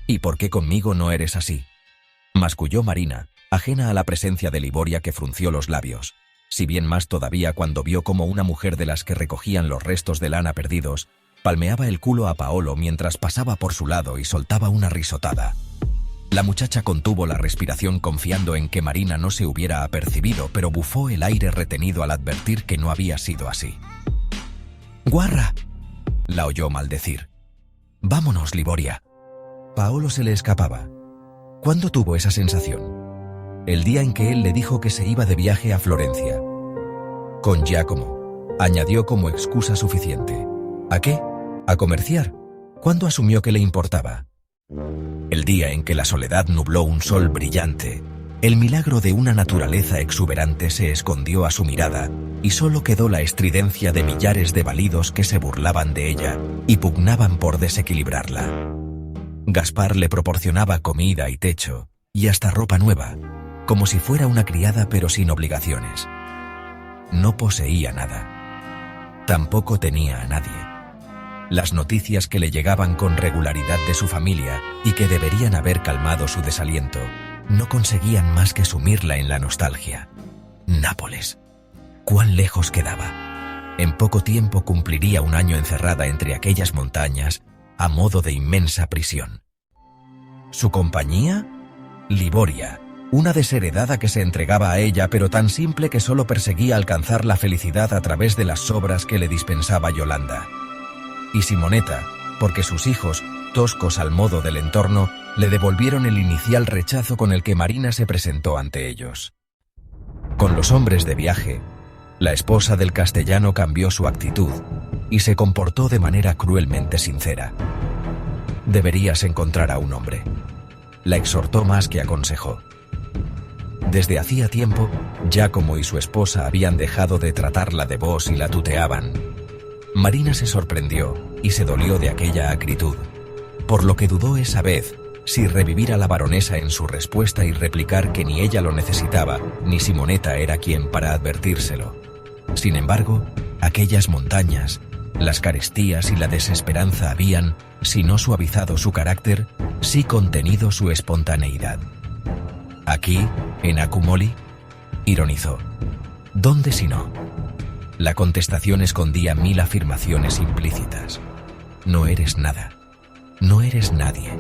«¿Y por qué conmigo no eres así?», masculló Marina, ajena a la presencia de Liboria, que frunció los labios, si bien más todavía cuando vio cómo una mujer de las que recogían los restos de lana perdidos palmeaba el culo a Paolo mientras pasaba por su lado y soltaba una risotada. La muchacha contuvo la respiración confiando en que Marina no se hubiera apercibido, pero bufó el aire retenido al advertir que no había sido así. «¡Guarra!», la oyó maldecir. «Vámonos, Liboria». Paolo se le escapaba. ¿Cuándo tuvo esa sensación? El día en que él le dijo que se iba de viaje a Florencia. Con Giacomo, añadió como excusa suficiente. ¿A qué? ¿A comerciar? ¿Cuándo asumió que le importaba? El día en que la soledad nubló un sol brillante, el milagro de una naturaleza exuberante se escondió a su mirada y solo quedó la estridencia de millares de balidos que se burlaban de ella y pugnaban por desequilibrarla. Gaspar le proporcionaba comida y techo, y hasta ropa nueva, como si fuera una criada pero sin obligaciones. No poseía nada. Tampoco tenía a nadie. Las noticias que le llegaban con regularidad de su familia y que deberían haber calmado su desaliento, no conseguían más que sumirla en la nostalgia. Nápoles. ¿Cuán lejos quedaba? En poco tiempo cumpliría un año encerrada entre aquellas montañas, a modo de inmensa prisión. ¿Su compañía? Liboria, una desheredada que se entregaba a ella, pero tan simple que solo perseguía alcanzar la felicidad a través de las sobras que le dispensaba Yolanda. Y Simonetta, porque sus hijos, toscos al modo del entorno, le devolvieron el inicial rechazo con el que Marina se presentó ante ellos. Con los hombres de viaje, la esposa del castellano cambió su actitud y se comportó de manera cruelmente sincera. «Deberías encontrar a un hombre», la exhortó más que aconsejó. Desde hacía tiempo, Giacomo y su esposa habían dejado de tratarla de vos y la tuteaban. Marina se sorprendió y se dolió de aquella acritud, por lo que dudó esa vez si revivir a la baronesa en su respuesta y replicar que ni ella lo necesitaba, ni Simonetta era quien para advertírselo. Sin embargo, aquellas montañas, las carestías y la desesperanza habían, si no suavizado su carácter, sí contenido su espontaneidad. «¿Aquí, en Accumoli?», ironizó. «¿Dónde si no?». La contestación escondía 1000 afirmaciones implícitas. «No eres nada. No eres nadie.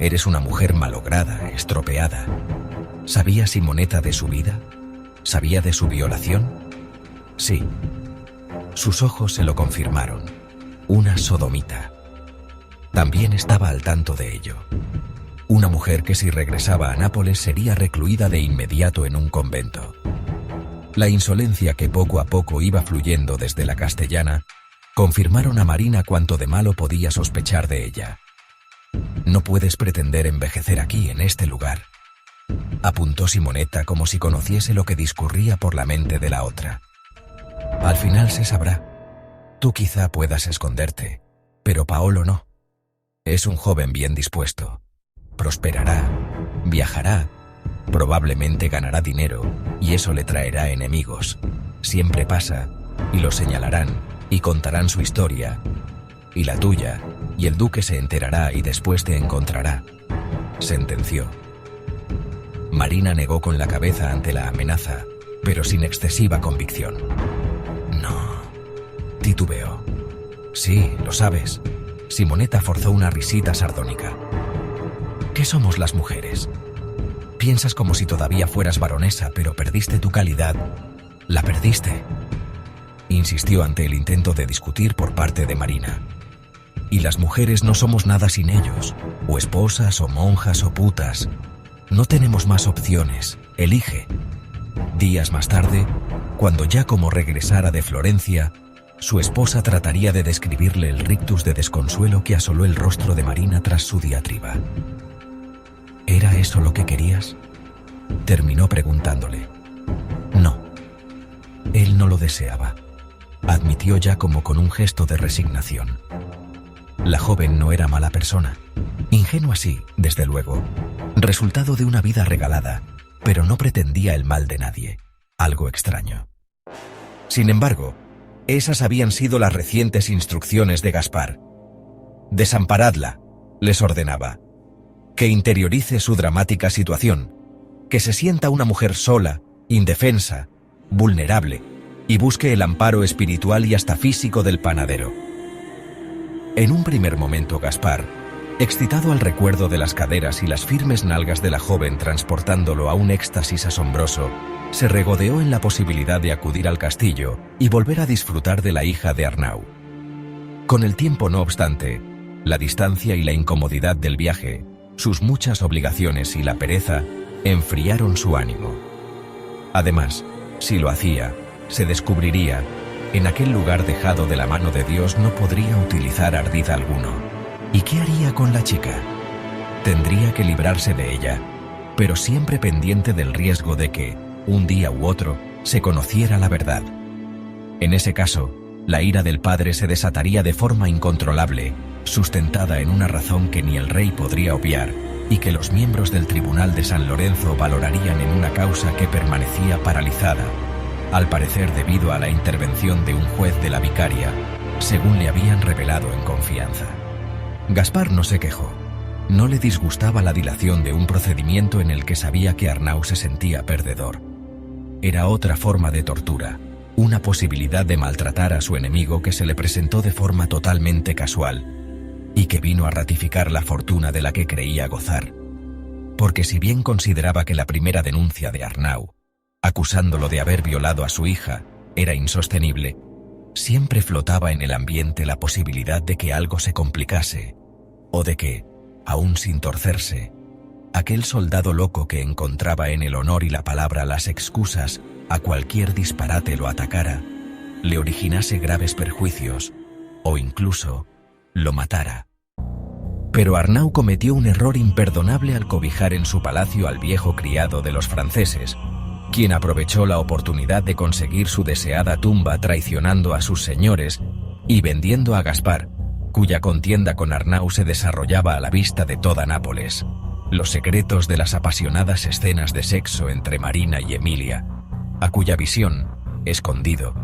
Eres una mujer malograda, estropeada». ¿Sabía Simonetta de su vida? ¿Sabía de su violación? Sí. Sus ojos se lo confirmaron. Una sodomita. También estaba al tanto de ello. Una mujer que si regresaba a Nápoles sería recluida de inmediato en un convento. La insolencia que poco a poco iba fluyendo desde la castellana confirmaron a Marina cuanto de malo podía sospechar de ella. «No puedes pretender envejecer aquí, en este lugar», apuntó Simonetta como si conociese lo que discurría por la mente de la otra. «Al final se sabrá. Tú quizá puedas esconderte, pero Paolo no. Es un joven bien dispuesto. Prosperará, viajará, probablemente ganará dinero, y eso le traerá enemigos. Siempre pasa, y lo señalarán, y contarán su historia, y la tuya, y el duque se enterará y después te encontrará», sentenció. Marina negó con la cabeza ante la amenaza, pero sin excesiva convicción. «No», titubeó. «Sí, lo sabes». Simonetta forzó una risita sardónica. «¿Qué somos las mujeres? Piensas como si todavía fueras baronesa, pero perdiste tu calidad. La perdiste», insistió ante el intento de discutir por parte de Marina. «Y las mujeres no somos nada sin ellos, o esposas, o monjas, o putas. No tenemos más opciones. Elige». Días más tarde, cuando Giacomo regresara de Florencia, su esposa trataría de describirle el rictus de desconsuelo que asoló el rostro de Marina tras su diatriba. «¿Era eso lo que querías?», terminó preguntándole. «No. Él no lo deseaba», admitió Giacomo con un gesto de resignación. La joven no era mala persona. Ingenua sí, desde luego. Resultado de una vida regalada, pero no pretendía el mal de nadie. Algo extraño. Sin embargo, esas habían sido las recientes instrucciones de Gaspar. «Desamparadla», les ordenaba. «Que interiorice su dramática situación, que se sienta una mujer sola, indefensa, vulnerable, y busque el amparo espiritual y hasta físico del panadero». En un primer momento Gaspar, excitado al recuerdo de las caderas y las firmes nalgas de la joven transportándolo a un éxtasis asombroso, se regodeó en la posibilidad de acudir al castillo y volver a disfrutar de la hija de Arnau. Con el tiempo, no obstante, la distancia y la incomodidad del viaje, sus muchas obligaciones y la pereza enfriaron su ánimo. Además, si lo hacía, se descubriría, en aquel lugar dejado de la mano de Dios no podría utilizar ardid alguno. ¿Y qué haría con la chica? Tendría que librarse de ella, pero siempre pendiente del riesgo de que, un día u otro, se conociera la verdad. En ese caso, la ira del padre se desataría de forma incontrolable, sustentada en una razón que ni el rey podría obviar, y que los miembros del Tribunal de San Lorenzo valorarían en una causa que permanecía paralizada, al parecer debido a la intervención de un juez de la vicaria, según le habían revelado en confianza. Gaspar no se quejó. No le disgustaba la dilación de un procedimiento en el que sabía que Arnau se sentía perdedor. Era otra forma de tortura, una posibilidad de maltratar a su enemigo que se le presentó de forma totalmente casual y que vino a ratificar la fortuna de la que creía gozar. Porque si bien consideraba que la primera denuncia de Arnau, acusándolo de haber violado a su hija, era insostenible, siempre flotaba en el ambiente la posibilidad de que algo se complicase, o de que, aún sin torcerse, aquel soldado loco que encontraba en el honor y la palabra las excusas a cualquier disparate lo atacara, le originase graves perjuicios o incluso lo matara. Pero Arnau cometió un error imperdonable al cobijar en su palacio al viejo criado de los franceses, quien aprovechó la oportunidad de conseguir su deseada tumba traicionando a sus señores y vendiendo a Gaspar, cuya contienda con Arnau se desarrollaba a la vista de toda Nápoles, los secretos de las apasionadas escenas de sexo entre Marina y Emilia, a cuya visión, escondido,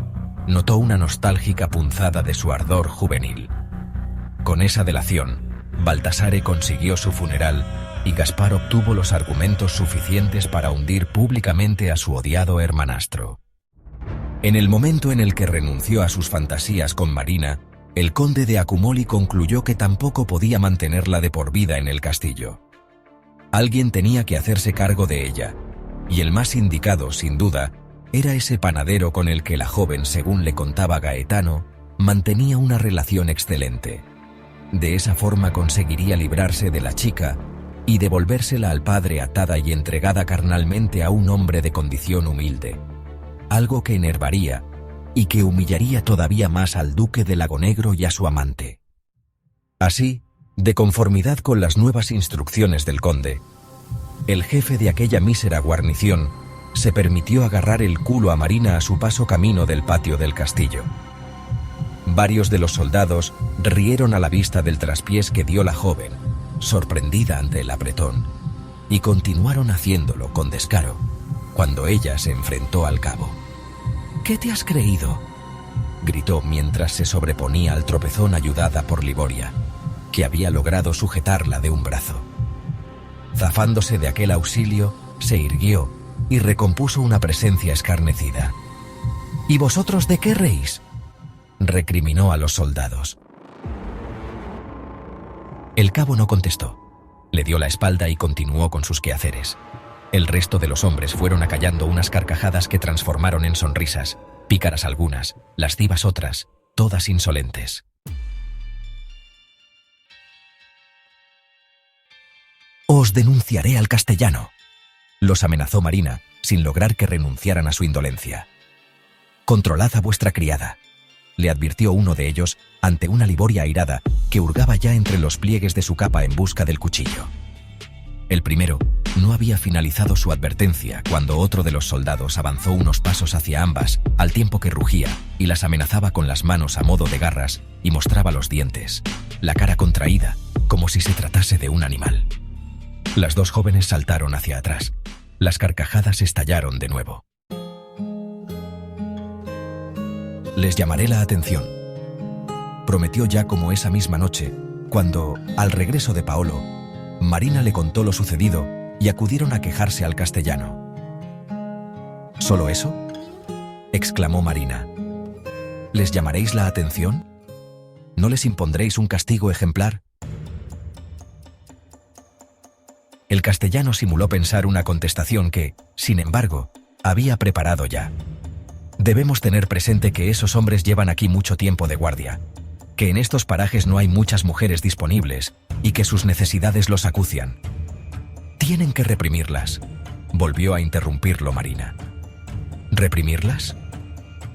notó una nostálgica punzada de su ardor juvenil. Con esa delación, Baltasare consiguió su funeral y Gaspar obtuvo los argumentos suficientes para hundir públicamente a su odiado hermanastro. En el momento en el que renunció a sus fantasías con Marina, el conde de Accumoli concluyó que tampoco podía mantenerla de por vida en el castillo. Alguien tenía que hacerse cargo de ella, y el más indicado, sin duda, era ese panadero con el que la joven, según le contaba Gaetano, mantenía una relación excelente. De esa forma conseguiría librarse de la chica y devolvérsela al padre atada y entregada carnalmente a un hombre de condición humilde, algo que enervaría y que humillaría todavía más al duque de Lagonegro y a su amante. Así, de conformidad con las nuevas instrucciones del conde, el jefe de aquella mísera guarnición se permitió agarrar el culo a Marina a su paso camino del patio del castillo. Varios de los soldados rieron a la vista del traspiés que dio la joven, sorprendida ante el apretón, y continuaron haciéndolo con descaro cuando ella se enfrentó al cabo. «¿Qué te has creído?», gritó mientras se sobreponía al tropezón ayudada por Liboria, que había logrado sujetarla de un brazo. Zafándose de aquel auxilio, se irguió y recompuso una presencia escarnecida. «¿Y vosotros de qué reís?», recriminó a los soldados. El cabo no contestó. Le dio la espalda y continuó con sus quehaceres. El resto de los hombres fueron acallando unas carcajadas que transformaron en sonrisas, pícaras algunas, lascivas otras, todas insolentes. «Os denunciaré al castellano», los amenazó Marina, sin lograr que renunciaran a su indolencia. «Controlad a vuestra criada», le advirtió uno de ellos ante una Liboria airada que hurgaba ya entre los pliegues de su capa en busca del cuchillo. El primero no había finalizado su advertencia cuando otro de los soldados avanzó unos pasos hacia ambas al tiempo que rugía y las amenazaba con las manos a modo de garras y mostraba los dientes, la cara contraída, como si se tratase de un animal. Las dos jóvenes saltaron hacia atrás. Las carcajadas estallaron de nuevo. «Les llamaré la atención», prometió Giacomo esa misma noche, cuando, al regreso de Paolo, Marina le contó lo sucedido y acudieron a quejarse al castellano. «¿Solo eso?», exclamó Marina. «¿Les llamaréis la atención? ¿No les impondréis un castigo ejemplar?». El castellano simuló pensar una contestación que, sin embargo, había preparado ya. «Debemos tener presente que esos hombres llevan aquí mucho tiempo de guardia, que en estos parajes no hay muchas mujeres disponibles y que sus necesidades los acucian. Tienen que reprimirlas», volvió a interrumpirlo Marina. «¿Reprimirlas?»,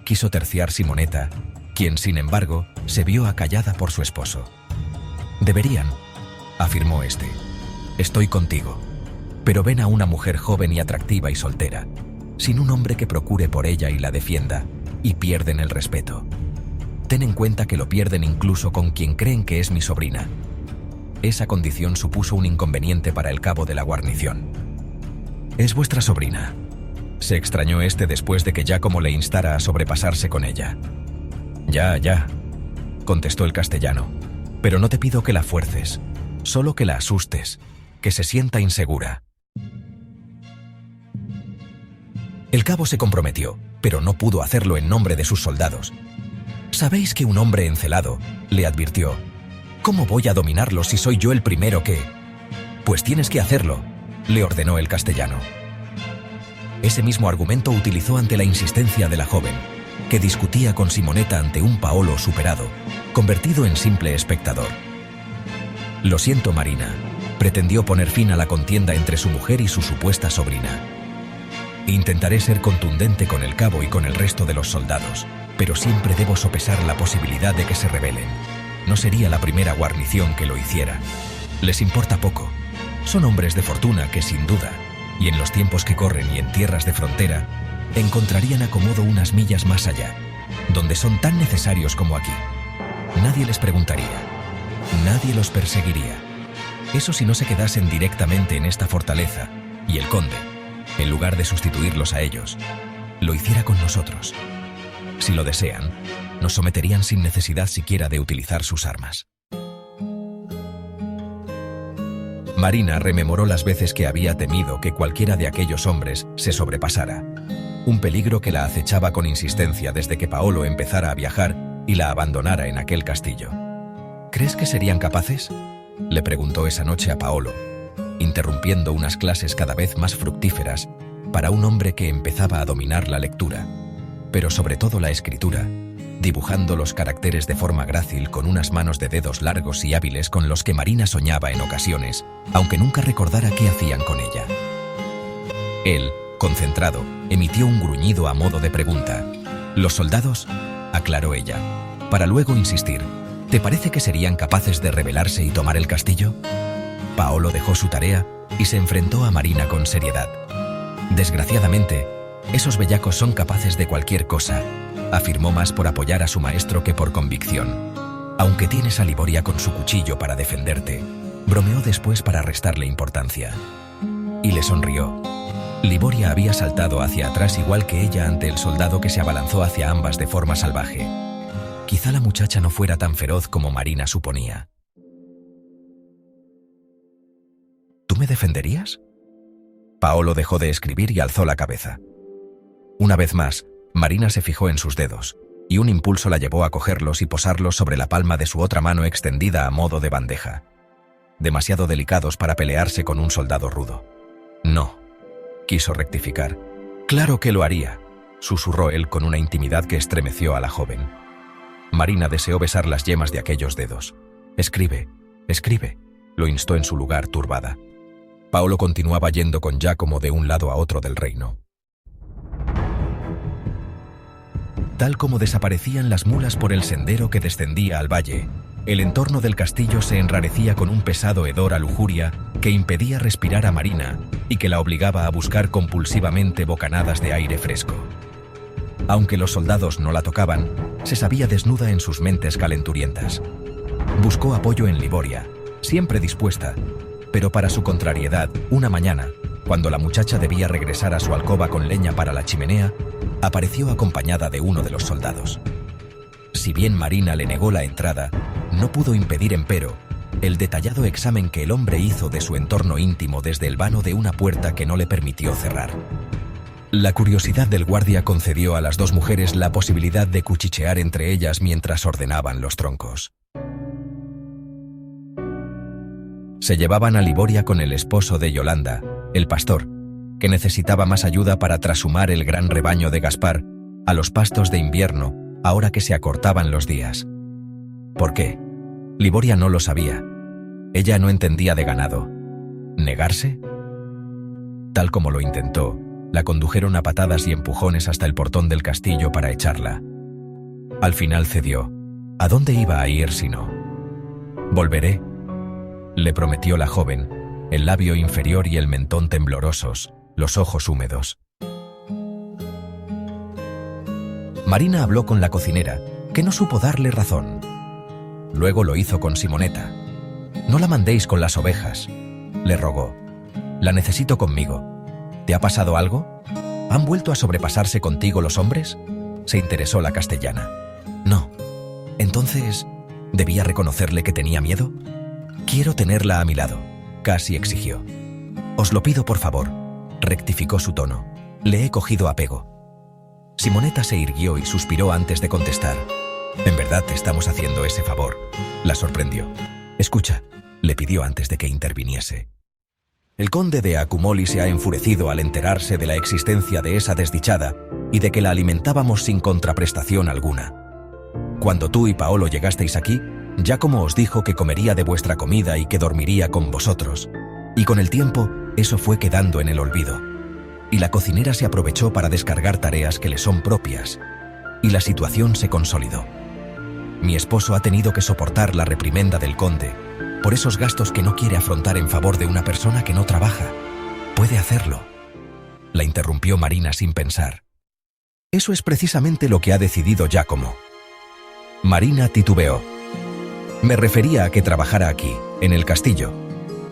quiso terciar Simonetta, quien, sin embargo, se vio acallada por su esposo. «Deberían», afirmó este. «Estoy contigo. Pero ven a una mujer joven y atractiva y soltera, sin un hombre que procure por ella y la defienda, y pierden el respeto. Ten en cuenta que lo pierden incluso con quien creen que es mi sobrina». Esa condición supuso un inconveniente para el cabo de la guarnición. «¿Es vuestra sobrina?», se extrañó este después de que Giacomo le instara a sobrepasarse con ella. Ya», contestó el castellano, «pero no te pido que la fuerces, solo que la asustes, que se sienta insegura». El cabo se comprometió, pero no pudo hacerlo en nombre de sus soldados. «Sabéis que un hombre encelado», le advirtió. «¿Cómo voy a dominarlo si soy yo el primero que...?» «Pues tienes que hacerlo», le ordenó el castellano. Ese mismo argumento utilizó ante la insistencia de la joven, que discutía con Simonetta ante un Paolo superado, convertido en simple espectador. «Lo siento, Marina», pretendió poner fin a la contienda entre su mujer y su supuesta sobrina. Intentaré ser contundente con el cabo y con el resto de los soldados, pero siempre debo sopesar la posibilidad de que se rebelen. No sería la primera guarnición que lo hiciera. Les importa poco. Son hombres de fortuna que, sin duda, y en los tiempos que corren y en tierras de frontera, encontrarían acomodo unas millas más allá, donde son tan necesarios como aquí. Nadie les preguntaría. Nadie los perseguiría. Eso si no se quedasen directamente en esta fortaleza, y el conde, en lugar de sustituirlos a ellos, lo hiciera con nosotros. Si lo desean, nos someterían sin necesidad siquiera de utilizar sus armas. Marina rememoró las veces que había temido que cualquiera de aquellos hombres se sobrepasara, un peligro que la acechaba con insistencia desde que Paolo empezara a viajar y la abandonara en aquel castillo. ¿Crees que serían capaces?, le preguntó esa noche a Paolo, interrumpiendo unas clases cada vez más fructíferas para un hombre que empezaba a dominar la lectura, pero sobre todo la escritura, dibujando los caracteres de forma grácil con unas manos de dedos largos y hábiles con los que Marina soñaba en ocasiones, aunque nunca recordara qué hacían con ella. Él, concentrado, emitió un gruñido a modo de pregunta. «¿Los soldados?», aclaró ella, para luego insistir. «¿Te parece que serían capaces de rebelarse y tomar el castillo?». Paolo dejó su tarea y se enfrentó a Marina con seriedad. «Desgraciadamente, esos bellacos son capaces de cualquier cosa», afirmó más por apoyar a su maestro que por convicción. «Aunque tienes a Liboria con su cuchillo para defenderte», bromeó después para restarle importancia. Y le sonrió. Liboria había saltado hacia atrás igual que ella ante el soldado que se abalanzó hacia ambas de forma salvaje. Quizá la muchacha no fuera tan feroz como Marina suponía. ¿Tú me defenderías?». Paolo dejó de escribir y alzó la cabeza. Una vez más, Marina se fijó en sus dedos, y un impulso la llevó a cogerlos y posarlos sobre la palma de su otra mano extendida a modo de bandeja. Demasiado delicados para pelearse con un soldado rudo. «No», quiso rectificar. «Claro que lo haría», susurró él con una intimidad que estremeció a la joven. Marina deseó besar las yemas de aquellos dedos. «Escribe, escribe», lo instó en su lugar turbada. Paolo continuaba yendo con Giacomo de un lado a otro del reino. Tal como desaparecían las mulas por el sendero que descendía al valle, el entorno del castillo se enrarecía con un pesado hedor a lujuria que impedía respirar a Marina y que la obligaba a buscar compulsivamente bocanadas de aire fresco. Aunque los soldados no la tocaban, se sabía desnuda en sus mentes calenturientas. Buscó apoyo en Liboria, siempre dispuesta, pero para su contrariedad, una mañana, cuando la muchacha debía regresar a su alcoba con leña para la chimenea, apareció acompañada de uno de los soldados. Si bien Marina le negó la entrada, no pudo impedir, empero, el detallado examen que el hombre hizo de su entorno íntimo desde el vano de una puerta que no le permitió cerrar. La curiosidad del guardia concedió a las dos mujeres la posibilidad de cuchichear entre ellas mientras ordenaban los troncos. Se llevaban a Liboria con el esposo de Yolanda, el pastor, que necesitaba más ayuda para trashumar el gran rebaño de Gaspar a los pastos de invierno, ahora que se acortaban los días. ¿Por qué? Liboria no lo sabía. Ella no entendía de ganado. ¿Negarse? Tal como lo intentó, la condujeron a patadas y empujones hasta el portón del castillo para echarla. Al final cedió. ¿A dónde iba a ir si no? «Volveré», le prometió la joven, el labio inferior y el mentón temblorosos, los ojos húmedos. Marina habló con la cocinera, que no supo darle razón. Luego lo hizo con Simonetta. «No la mandéis con las ovejas», le rogó. «La necesito conmigo. ¿Te ha pasado algo? ¿Han vuelto a sobrepasarse contigo los hombres?», se interesó la castellana. «No». Entonces, ¿debía reconocerle que tenía miedo? «Quiero tenerla a mi lado», casi exigió. «Os lo pido por favor», rectificó su tono. «Le he cogido apego». Simonetta se irguió y suspiró antes de contestar. «¿En verdad te estamos haciendo ese favor?», la sorprendió. «Escucha», le pidió antes de que interviniese. «El conde de Accumoli se ha enfurecido al enterarse de la existencia de esa desdichada y de que la alimentábamos sin contraprestación alguna. Cuando tú y Paolo llegasteis aquí, Giacomo os dijo que comería de vuestra comida y que dormiría con vosotros, y con el tiempo eso fue quedando en el olvido. y la cocinera se aprovechó para descargar tareas que le son propias, y la situación se consolidó. Mi esposo ha tenido que soportar la reprimenda del conde por esos gastos que no quiere afrontar en favor de una persona que no trabaja. Puede hacerlo. La interrumpió Marina sin pensar. Eso es precisamente lo que ha decidido Giacomo. Marina titubeó. Me refería a que trabajara aquí, en el castillo.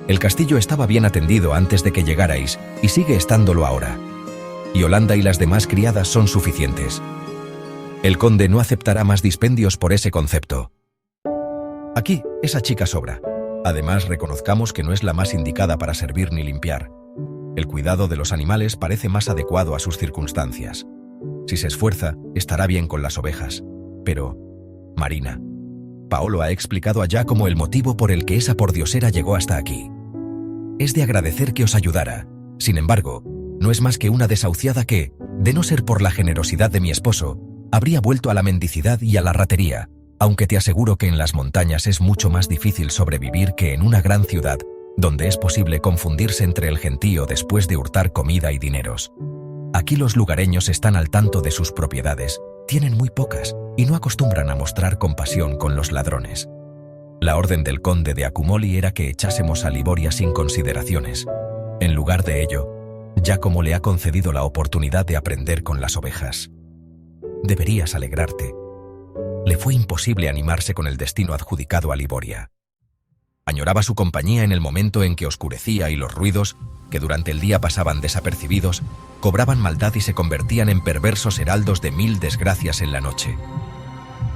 El castillo estaba bien atendido antes de que llegarais y sigue estándolo ahora. Yolanda y las demás criadas son suficientes. El conde no aceptará más dispendios por ese concepto. Aquí, esa chica sobra. Además, reconozcamos que no es la más indicada para servir ni limpiar. El cuidado de los animales parece más adecuado a sus circunstancias. Si se esfuerza, estará bien con las ovejas. Pero, Marina, Paolo ha explicado a Giacomo el motivo por el que esa pordiosera llegó hasta aquí. Es de agradecer que os ayudara. Sin embargo, no es más que una desahuciada que, de no ser por la generosidad de mi esposo, habría vuelto a la mendicidad y a la ratería, aunque te aseguro que en las montañas es mucho más difícil sobrevivir que en una gran ciudad, donde es posible confundirse entre el gentío después de hurtar comida y dineros. Aquí los lugareños están al tanto de sus propiedades, tienen muy pocas, y no acostumbran a mostrar compasión con los ladrones. La orden del conde de Accumoli era que echásemos a Liboria sin consideraciones. En lugar de ello, Giacomo le ha concedido la oportunidad de aprender con las ovejas. Deberías alegrarte. Le fue imposible animarse con el destino adjudicado a Liboria. Añoraba su compañía en el momento en que oscurecía y los ruidos, que durante el día pasaban desapercibidos, cobraban maldad y se convertían en perversos heraldos de 1000 desgracias en la noche.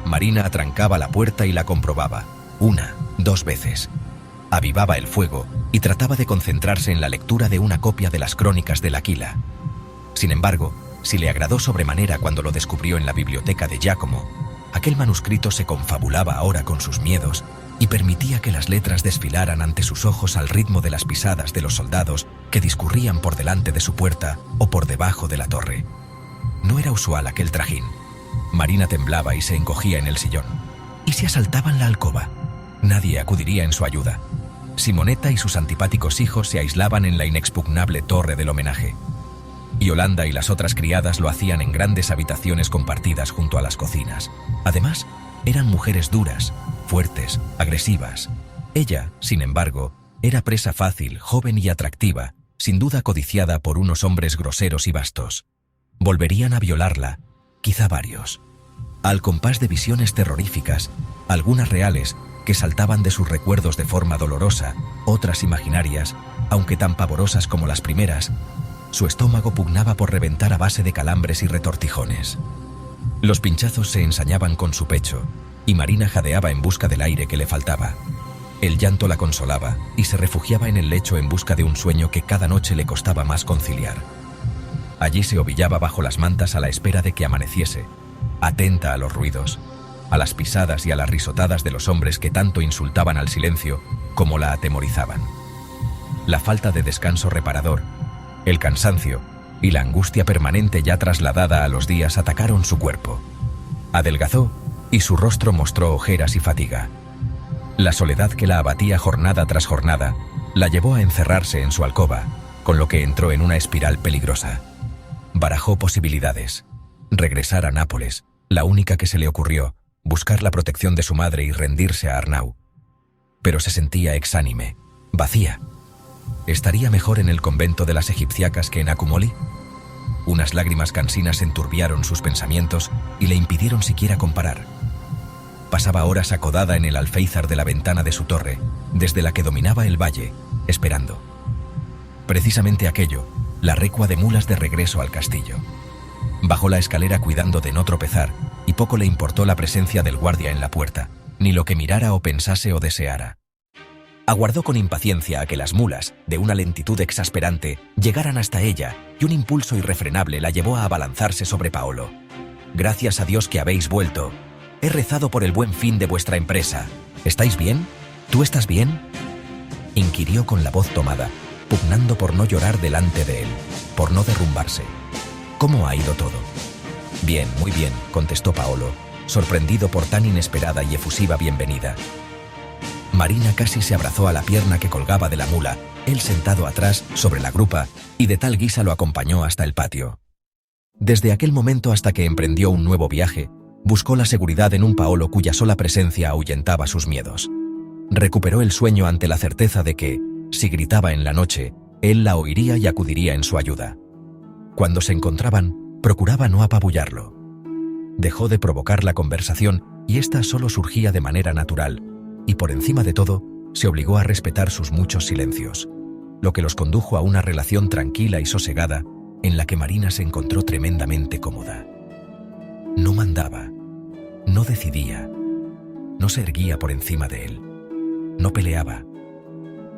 Marina atrancaba la puerta y la comprobaba, 1, 2 veces. Avivaba el fuego y trataba de concentrarse en la lectura de una copia de las crónicas del Aquila. Sin embargo, si le agradó sobremanera cuando lo descubrió en la biblioteca de Giacomo, aquel manuscrito se confabulaba ahora con sus miedos y permitía que las letras desfilaran ante sus ojos al ritmo de las pisadas de los soldados que discurrían por delante de su puerta o por debajo de la torre. No era usual aquel trajín. Marina temblaba y se encogía en el sillón. ¿Y si asaltaban la alcoba? Nadie acudiría en su ayuda. Simonetta y sus antipáticos hijos se aislaban en la inexpugnable torre del homenaje. Yolanda y las otras criadas lo hacían en grandes habitaciones compartidas junto a las cocinas. Además, eran mujeres duras, fuertes, agresivas. Ella, sin embargo, era presa fácil, joven y atractiva, sin duda codiciada por unos hombres groseros y vastos. Volverían a violarla, quizá varios. Al compás de visiones terroríficas, algunas reales, que saltaban de sus recuerdos de forma dolorosa, otras imaginarias, aunque tan pavorosas como las primeras, su estómago pugnaba por reventar a base de calambres y retortijones. Los pinchazos se ensañaban con su pecho, y Marina jadeaba en busca del aire que le faltaba. El llanto la consolaba, y se refugiaba en el lecho en busca de un sueño que cada noche le costaba más conciliar. Allí se ovillaba bajo las mantas a la espera de que amaneciese, atenta a los ruidos, a las pisadas y a las risotadas de los hombres que tanto insultaban al silencio como la atemorizaban. La falta de descanso reparador, el cansancio y la angustia permanente ya trasladada a los días atacaron su cuerpo. Adelgazó y su rostro mostró ojeras y fatiga. La soledad que la abatía jornada tras jornada la llevó a encerrarse en su alcoba, con lo que entró en una espiral peligrosa. Barajó posibilidades. Regresar a Nápoles, la única que se le ocurrió, buscar la protección de su madre y rendirse a Arnau. Pero se sentía exánime, vacía. ¿Estaría mejor en el convento de las egipciacas que en Accumoli? Unas lágrimas cansinas enturbiaron sus pensamientos y le impidieron siquiera comparar. Pasaba horas acodada en el alféizar de la ventana de su torre, desde la que dominaba el valle, esperando. Precisamente aquello, la recua de mulas de regreso al castillo. Bajó la escalera cuidando de no tropezar, y poco le importó la presencia del guardia en la puerta, ni lo que mirara o pensase o deseara. Aguardó con impaciencia a que las mulas, de una lentitud exasperante, llegaran hasta ella, y un impulso irrefrenable la llevó a abalanzarse sobre Paolo. «Gracias a Dios que habéis vuelto. He rezado por el buen fin de vuestra empresa. ¿Estáis bien? ¿Tú estás bien?», inquirió con la voz tomada, pugnando por no llorar delante de él, por no derrumbarse. «¿Cómo ha ido todo?». «Bien, muy bien», contestó Paolo, sorprendido por tan inesperada y efusiva bienvenida. Marina casi se abrazó a la pierna que colgaba de la mula él sentado atrás, sobre la grupa, y de tal guisa lo acompañó hasta el patio. Desde aquel momento hasta que emprendió un nuevo viaje, buscó la seguridad en un Paolo cuya sola presencia ahuyentaba sus miedos. Recuperó el sueño ante la certeza de que, si gritaba en la noche, él la oiría y acudiría en su ayuda. Cuando se encontraban, procuraba no apabullarlo. Dejó de provocar la conversación y ésta solo surgía de manera natural, y por encima de todo, se obligó a respetar sus muchos silencios, lo que los condujo a una relación tranquila y sosegada en la que Marina se encontró tremendamente cómoda. No mandaba, no decidía, no se erguía por encima de él, no peleaba.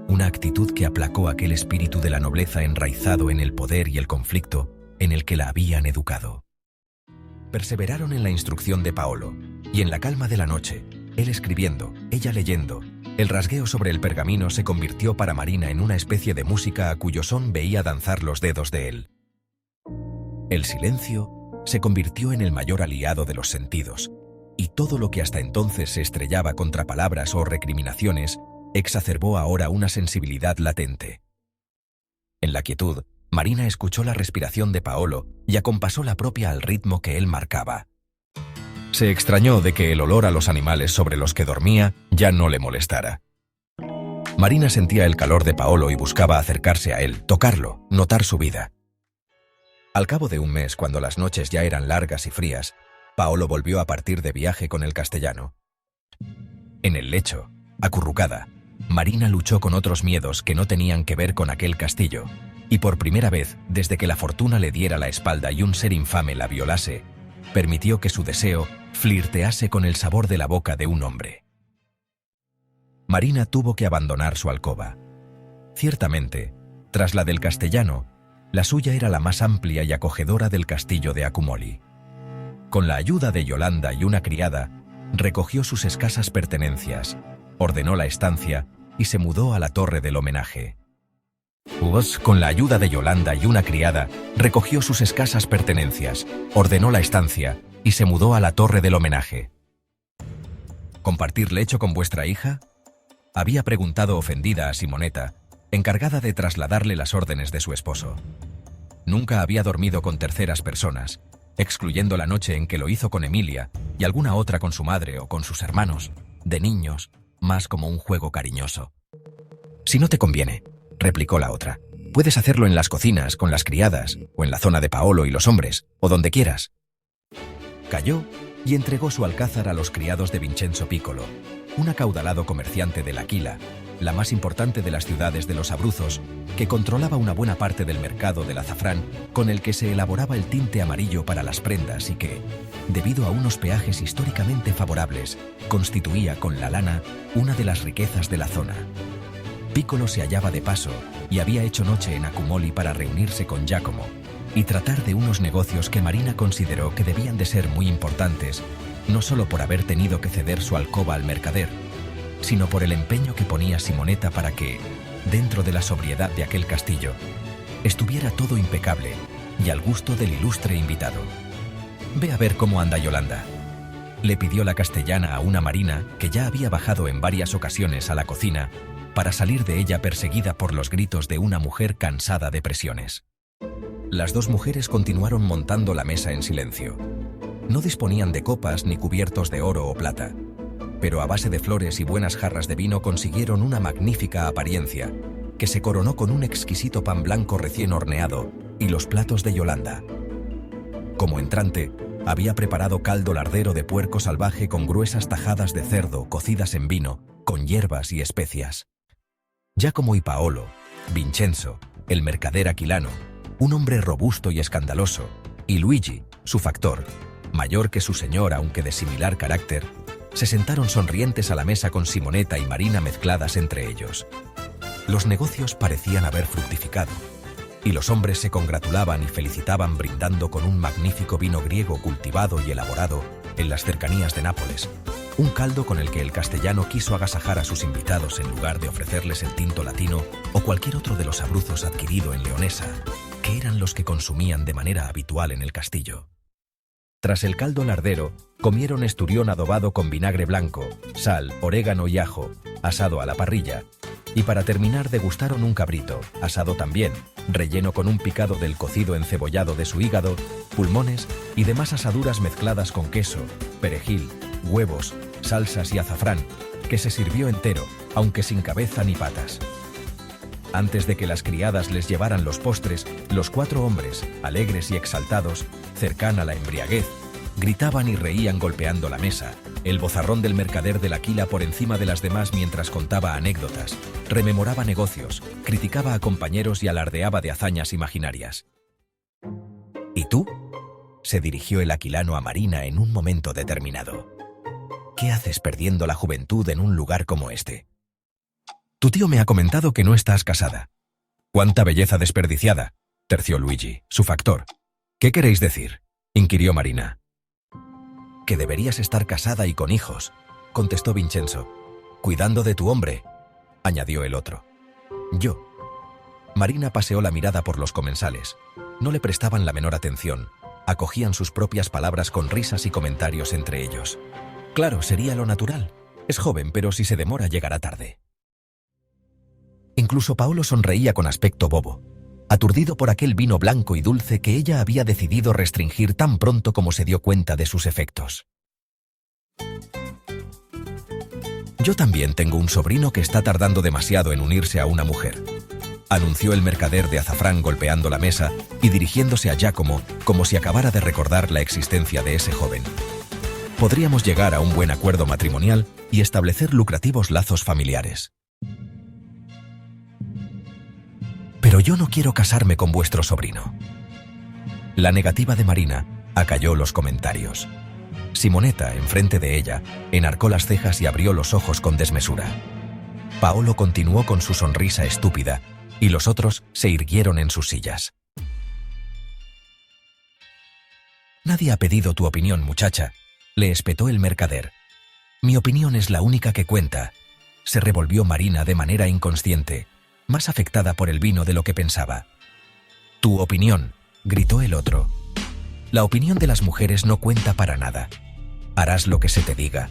Una actitud que aplacó aquel espíritu de la nobleza enraizado en el poder y el conflicto en el que la habían educado. Perseveraron en la instrucción de Paolo, y en la calma de la noche, él escribiendo, ella leyendo, el rasgueo sobre el pergamino se convirtió para Marina en una especie de música a cuyo son veía danzar los dedos de él. El silencio se convirtió en el mayor aliado de los sentidos, y todo lo que hasta entonces se estrellaba contra palabras o recriminaciones exacerbó ahora una sensibilidad latente. En la quietud, Marina escuchó la respiración de Paolo y acompasó la propia al ritmo que él marcaba. Se extrañó de que el olor a los animales sobre los que dormía ya no le molestara. Marina sentía el calor de Paolo y buscaba acercarse a él, tocarlo, notar su vida. Al cabo de un mes, cuando las noches ya eran largas y frías, Paolo volvió a partir de viaje con el castellano. En el lecho, acurrucada, Marina luchó con otros miedos que no tenían que ver con aquel castillo, y por primera vez, desde que la fortuna le diera la espalda y un ser infame la violase, permitió que su deseo flirtease con el sabor de la boca de un hombre. Marina tuvo que abandonar su alcoba. Ciertamente, tras la del castellano, la suya era la más amplia y acogedora del castillo de Accumoli. Con la ayuda de Yolanda y una criada, recogió sus escasas pertenencias, ordenó la estancia y se mudó a la torre del homenaje. Con la ayuda de Yolanda y una criada, recogió sus escasas pertenencias, ordenó la estancia y se mudó a la torre del homenaje. ¿Compartir lecho con vuestra hija?, había preguntado ofendida a Simonetta, encargada de trasladarle las órdenes de su esposo. Nunca había dormido con terceras personas, excluyendo la noche en que lo hizo con Emilia y alguna otra con su madre o con sus hermanos, de niños, más como un juego cariñoso. «Si no te conviene», replicó la otra, «puedes hacerlo en las cocinas, con las criadas, o en la zona de Paolo y los hombres, o donde quieras». Calló y entregó su alcázar a los criados de Vincenzo Piccolo, un acaudalado comerciante de L'Aquila, la más importante de las ciudades de los Abruzos, que controlaba una buena parte del mercado del azafrán con el que se elaboraba el tinte amarillo para las prendas y que, debido a unos peajes históricamente favorables, constituía con la lana una de las riquezas de la zona. Piccolo se hallaba de paso y había hecho noche en Accumoli para reunirse con Giacomo y tratar de unos negocios que Marina consideró que debían de ser muy importantes, no solo por haber tenido que ceder su alcoba al mercader, sino por el empeño que ponía Simonetta para que, dentro de la sobriedad de aquel castillo, estuviera todo impecable y al gusto del ilustre invitado. «Ve a ver cómo anda Yolanda», le pidió la castellana a una Marina que ya había bajado en varias ocasiones a la cocina para salir de ella perseguida por los gritos de una mujer cansada de presiones. Las dos mujeres continuaron montando la mesa en silencio. No disponían de copas ni cubiertos de oro o plata, pero a base de flores y buenas jarras de vino consiguieron una magnífica apariencia, que se coronó con un exquisito pan blanco recién horneado y los platos de Yolanda. Como entrante, había preparado caldo lardero de puerco salvaje con gruesas tajadas de cerdo cocidas en vino, con hierbas y especias. Giacomo y Paolo, Vincenzo, el mercader aquilano, un hombre robusto y escandaloso, y Luigi, su factor, mayor que su señor aunque de similar carácter, se sentaron sonrientes a la mesa con Simonetta y Marina mezcladas entre ellos. Los negocios parecían haber fructificado, y los hombres se congratulaban y felicitaban brindando con un magnífico vino griego cultivado y elaborado en las cercanías de Nápoles, un caldo con el que el castellano quiso agasajar a sus invitados en lugar de ofrecerles el tinto latino o cualquier otro de los abruzos adquirido en Leonesa, que eran los que consumían de manera habitual en el castillo. Tras el caldo lardero, comieron esturión adobado con vinagre blanco, sal, orégano y ajo, asado a la parrilla, Y para terminar degustaron un cabrito, asado también, relleno con un picado del cocido encebollado de su hígado, pulmones y demás asaduras mezcladas con queso, perejil, huevos, salsas y azafrán, que se sirvió entero, aunque sin cabeza ni patas. Antes de que las criadas les llevaran los postres, los 4 hombres, alegres y exaltados, cercana a la embriaguez, gritaban y reían golpeando la mesa, el bozarrón del mercader de la quila por encima de las demás mientras contaba anécdotas, rememoraba negocios, criticaba a compañeros y alardeaba de hazañas imaginarias. ¿Y tú? Se dirigió el aquilano a Marina en un momento determinado. ¿Qué haces perdiendo la juventud en un lugar como este? Tu tío me ha comentado que no estás casada. ¡Cuánta belleza desperdiciada!, terció Luigi, su factor. ¿Qué queréis decir?, inquirió Marina. Que deberías estar casada y con hijos, contestó Vincenzo. Cuidando de tu hombre, añadió el otro. Yo. Marina paseó la mirada por los comensales. No le prestaban la menor atención. Acogían sus propias palabras con risas y comentarios entre ellos. Claro, sería lo natural. Es joven, pero si se demora llegará tarde. Incluso Paolo sonreía con aspecto bobo, aturdido por aquel vino blanco y dulce que ella había decidido restringir tan pronto como se dio cuenta de sus efectos. Yo también tengo un sobrino que está tardando demasiado en unirse a una mujer, anunció el mercader de azafrán golpeando la mesa y dirigiéndose a Giacomo como si acabara de recordar la existencia de ese joven. Podríamos llegar a un buen acuerdo matrimonial y establecer lucrativos lazos familiares. Pero yo no quiero casarme con vuestro sobrino. La negativa de Marina acalló los comentarios. Simonetta, enfrente de ella, enarcó las cejas y abrió los ojos con desmesura. Paolo continuó con su sonrisa estúpida y los otros se irguieron en sus sillas. Nadie ha pedido tu opinión, muchacha, le espetó el mercader. Mi opinión es la única que cuenta. Se revolvió Marina de manera inconsciente, más afectada por el vino de lo que pensaba. Tu opinión, gritó el otro. La opinión de las mujeres no cuenta para nada. Harás lo que se te diga.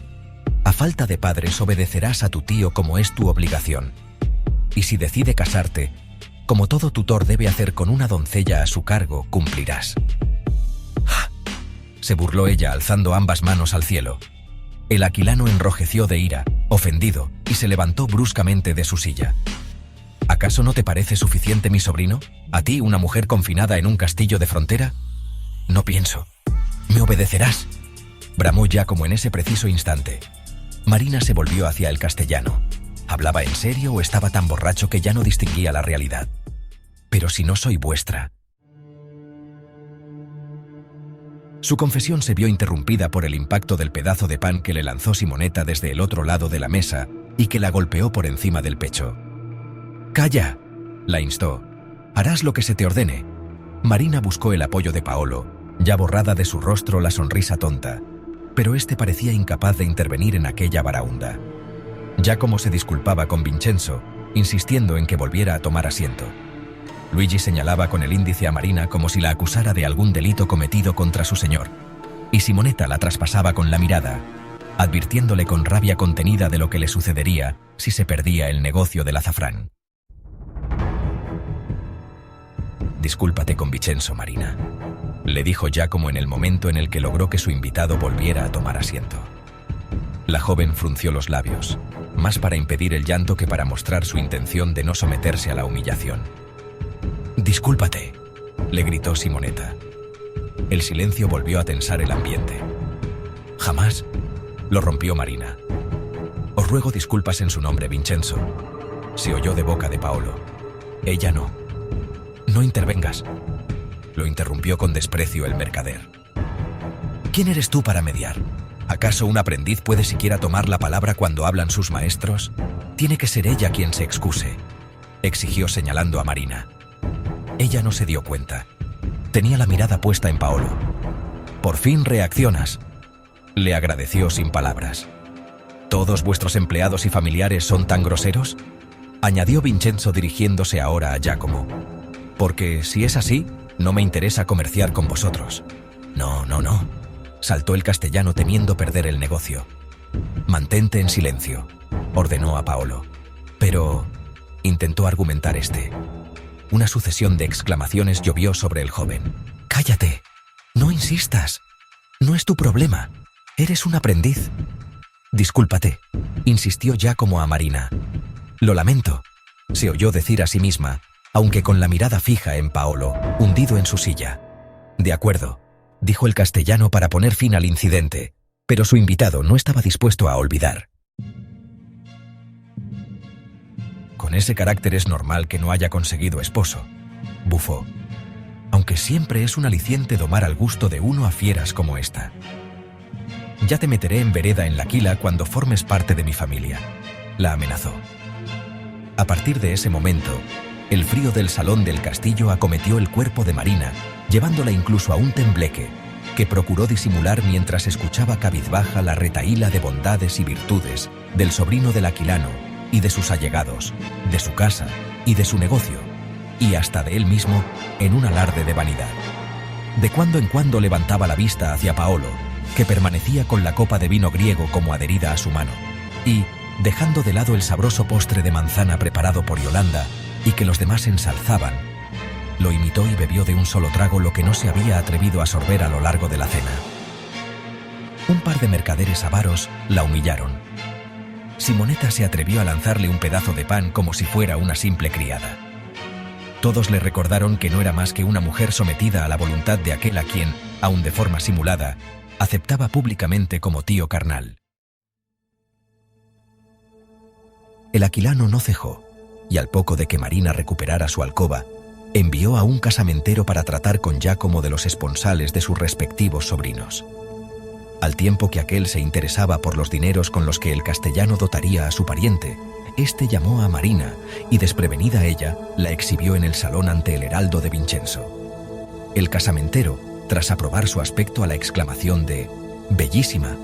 A falta de padres obedecerás a tu tío como es tu obligación. Y si decide casarte, como todo tutor debe hacer con una doncella a su cargo, cumplirás. ¡Ja!, se burló ella alzando ambas manos al cielo. El aquilano enrojeció de ira, ofendido, y se levantó bruscamente de su silla. ¿Acaso no te parece suficiente mi sobrino? ¿A ti, una mujer confinada en un castillo de frontera? No pienso. Me obedecerás, bramó Giacomo en ese preciso instante. Marina se volvió hacia el castellano. ¿Hablaba en serio o estaba tan borracho que ya no distinguía la realidad? Pero si no soy vuestra. Su confesión se vio interrumpida por el impacto del pedazo de pan que le lanzó Simonetta desde el otro lado de la mesa y que la golpeó por encima del pecho. «Calla», la instó. «Harás lo que se te ordene». Marina buscó el apoyo de Paolo, ya borrada de su rostro la sonrisa tonta, pero este parecía incapaz de intervenir en aquella baraúnda. Giacomo se disculpaba con Vincenzo, insistiendo en que volviera a tomar asiento. Luigi señalaba con el índice a Marina como si la acusara de algún delito cometido contra su señor, y Simonetta la traspasaba con la mirada, advirtiéndole con rabia contenida de lo que le sucedería si se perdía el negocio del azafrán. «Discúlpate con Vincenzo, Marina», le dijo Giacomo en el momento en el que logró que su invitado volviera a tomar asiento. La joven frunció los labios, más para impedir el llanto que para mostrar su intención de no someterse a la humillación. «Discúlpate», le gritó Simonetta. El silencio volvió a tensar el ambiente. «Jamás», lo rompió Marina. «Os ruego disculpas en su nombre, Vincenzo», se oyó de boca de Paolo. «Ella no». «No intervengas», lo interrumpió con desprecio el mercader. «¿Quién eres tú para mediar? ¿Acaso un aprendiz puede siquiera tomar la palabra cuando hablan sus maestros? Tiene que ser ella quien se excuse», exigió señalando a Marina. Ella no se dio cuenta. Tenía la mirada puesta en Paolo. «Por fin reaccionas», le agradeció sin palabras. «¿Todos vuestros empleados y familiares son tan groseros?», añadió Vincenzo dirigiéndose ahora a Giacomo. «Porque si es así, no me interesa comerciar con vosotros». «No», saltó el castellano temiendo perder el negocio. «Mantente en silencio», ordenó a Paolo. «Pero, intentó argumentar este. Una sucesión de exclamaciones llovió sobre el joven. «¡Cállate! No insistas. No es tu problema. Eres un aprendiz». «Discúlpate», insistió Giacomo a Marina. «Lo lamento», se oyó decir a sí misma, aunque con la mirada fija en Paolo, hundido en su silla. «De acuerdo», dijo el castellano para poner fin al incidente, pero su invitado no estaba dispuesto a olvidar. «Con ese carácter es normal que no haya conseguido esposo», bufó. «Aunque siempre es un aliciente domar al gusto de uno a fieras como esta. Ya te meteré en vereda en la quila cuando formes parte de mi familia», la amenazó. A partir de ese momento, el frío del salón del castillo acometió el cuerpo de Marina, llevándola incluso a un tembleque, que procuró disimular mientras escuchaba cabizbaja la retahíla de bondades y virtudes del sobrino del aquilano y de sus allegados, de su casa y de su negocio, y hasta de él mismo en un alarde de vanidad. De cuando en cuando levantaba la vista hacia Paolo, que permanecía con la copa de vino griego como adherida a su mano, y, dejando de lado el sabroso postre de manzana preparado por Yolanda y que los demás ensalzaban, lo imitó y bebió de un solo trago lo que no se había atrevido a sorber a lo largo de la cena. Un par de mercaderes avaros la humillaron. Simonetta se atrevió a lanzarle un pedazo de pan como si fuera una simple criada. Todos le recordaron que no era más que una mujer sometida a la voluntad de aquel a quien, aun de forma simulada, aceptaba públicamente como tío carnal. El aquilano no cejó, y al poco de que Marina recuperara su alcoba, envió a un casamentero para tratar con Giacomo de los esponsales de sus respectivos sobrinos. Al tiempo que aquel se interesaba por los dineros con los que el castellano dotaría a su pariente, este llamó a Marina y, desprevenida ella, la exhibió en el salón ante el heraldo de Vincenzo. El casamentero, tras aprobar su aspecto a la exclamación de «bellísima»,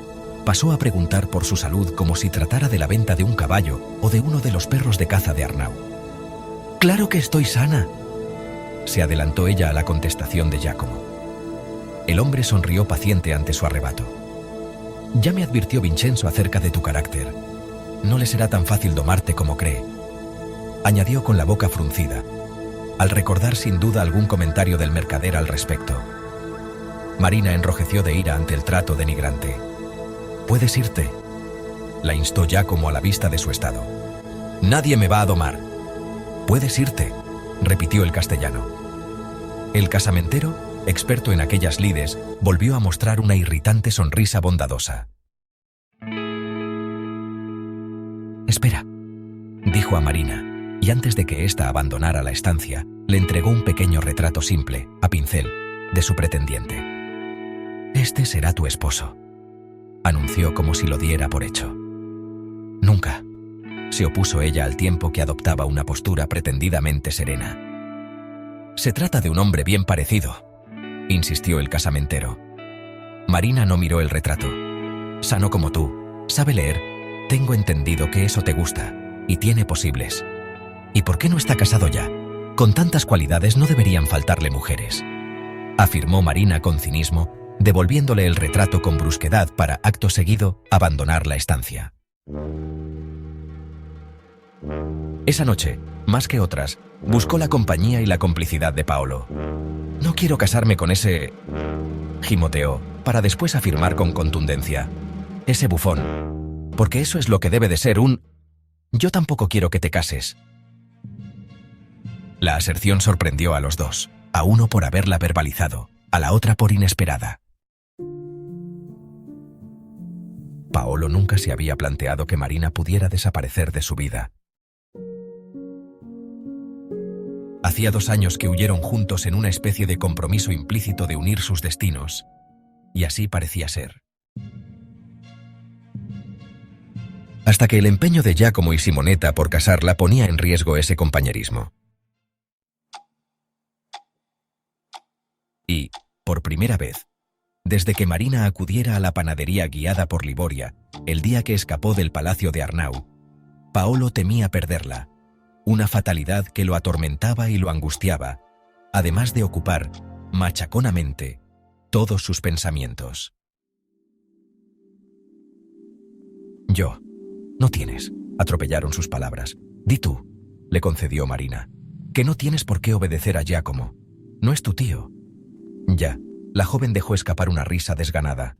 pasó a preguntar por su salud como si tratara de la venta de un caballo o de uno de los perros de caza de Arnau. «¡Claro que estoy sana!», se adelantó ella a la contestación de Giacomo. El hombre sonrió paciente ante su arrebato. «Ya me advirtió Vincenzo acerca de tu carácter. No le será tan fácil domarte como cree», añadió con la boca fruncida, al recordar sin duda algún comentario del mercader al respecto. Marina enrojeció de ira ante el trato denigrante. «Puedes irte», la instó Giacomo a la vista de su estado. «Nadie me va a domar». «Puedes irte», repitió el castellano. El casamentero, experto en aquellas lides, volvió a mostrar una irritante sonrisa bondadosa. «Espera», dijo a Marina, y antes de que ésta abandonara la estancia, le entregó un pequeño retrato simple, a pincel, de su pretendiente. «Este será tu esposo», anunció como si lo diera por hecho. «Nunca», se opuso ella al tiempo que adoptaba una postura pretendidamente serena. «Se trata de un hombre bien parecido», insistió el casamentero. Marina no miró el retrato. «Sano como tú, sabe leer, tengo entendido que eso te gusta, y tiene posibles. ¿Y por qué no está casado ya? Con tantas cualidades no deberían faltarle mujeres», afirmó Marina con cinismo, devolviéndole el retrato con brusquedad para, acto seguido, abandonar la estancia. Esa noche, más que otras, buscó la compañía y la complicidad de Paolo. «No quiero casarme con ese...», gimoteó, para después afirmar con contundencia. «Ese bufón. Porque eso es lo que debe de ser un... Yo tampoco quiero que te cases». La aserción sorprendió a los dos, a uno por haberla verbalizado, a la otra por inesperada. Paolo nunca se había planteado que Marina pudiera desaparecer de su vida. Hacía 2 años que huyeron juntos en una especie de compromiso implícito de unir sus destinos, y así parecía ser. Hasta que el empeño de Giacomo y Simonetta por casarla ponía en riesgo ese compañerismo. Y, por primera vez, desde que Marina acudiera a la panadería guiada por Liboria, el día que escapó del palacio de Arnau, Paolo temía perderla, una fatalidad que lo atormentaba y lo angustiaba, además de ocupar, machaconamente, todos sus pensamientos. «Yo, no tienes», atropellaron sus palabras. «Di tú», le concedió Marina. Que no tienes por qué obedecer a Giacomo. No es tu tío. Ya, la joven dejó escapar una risa desganada.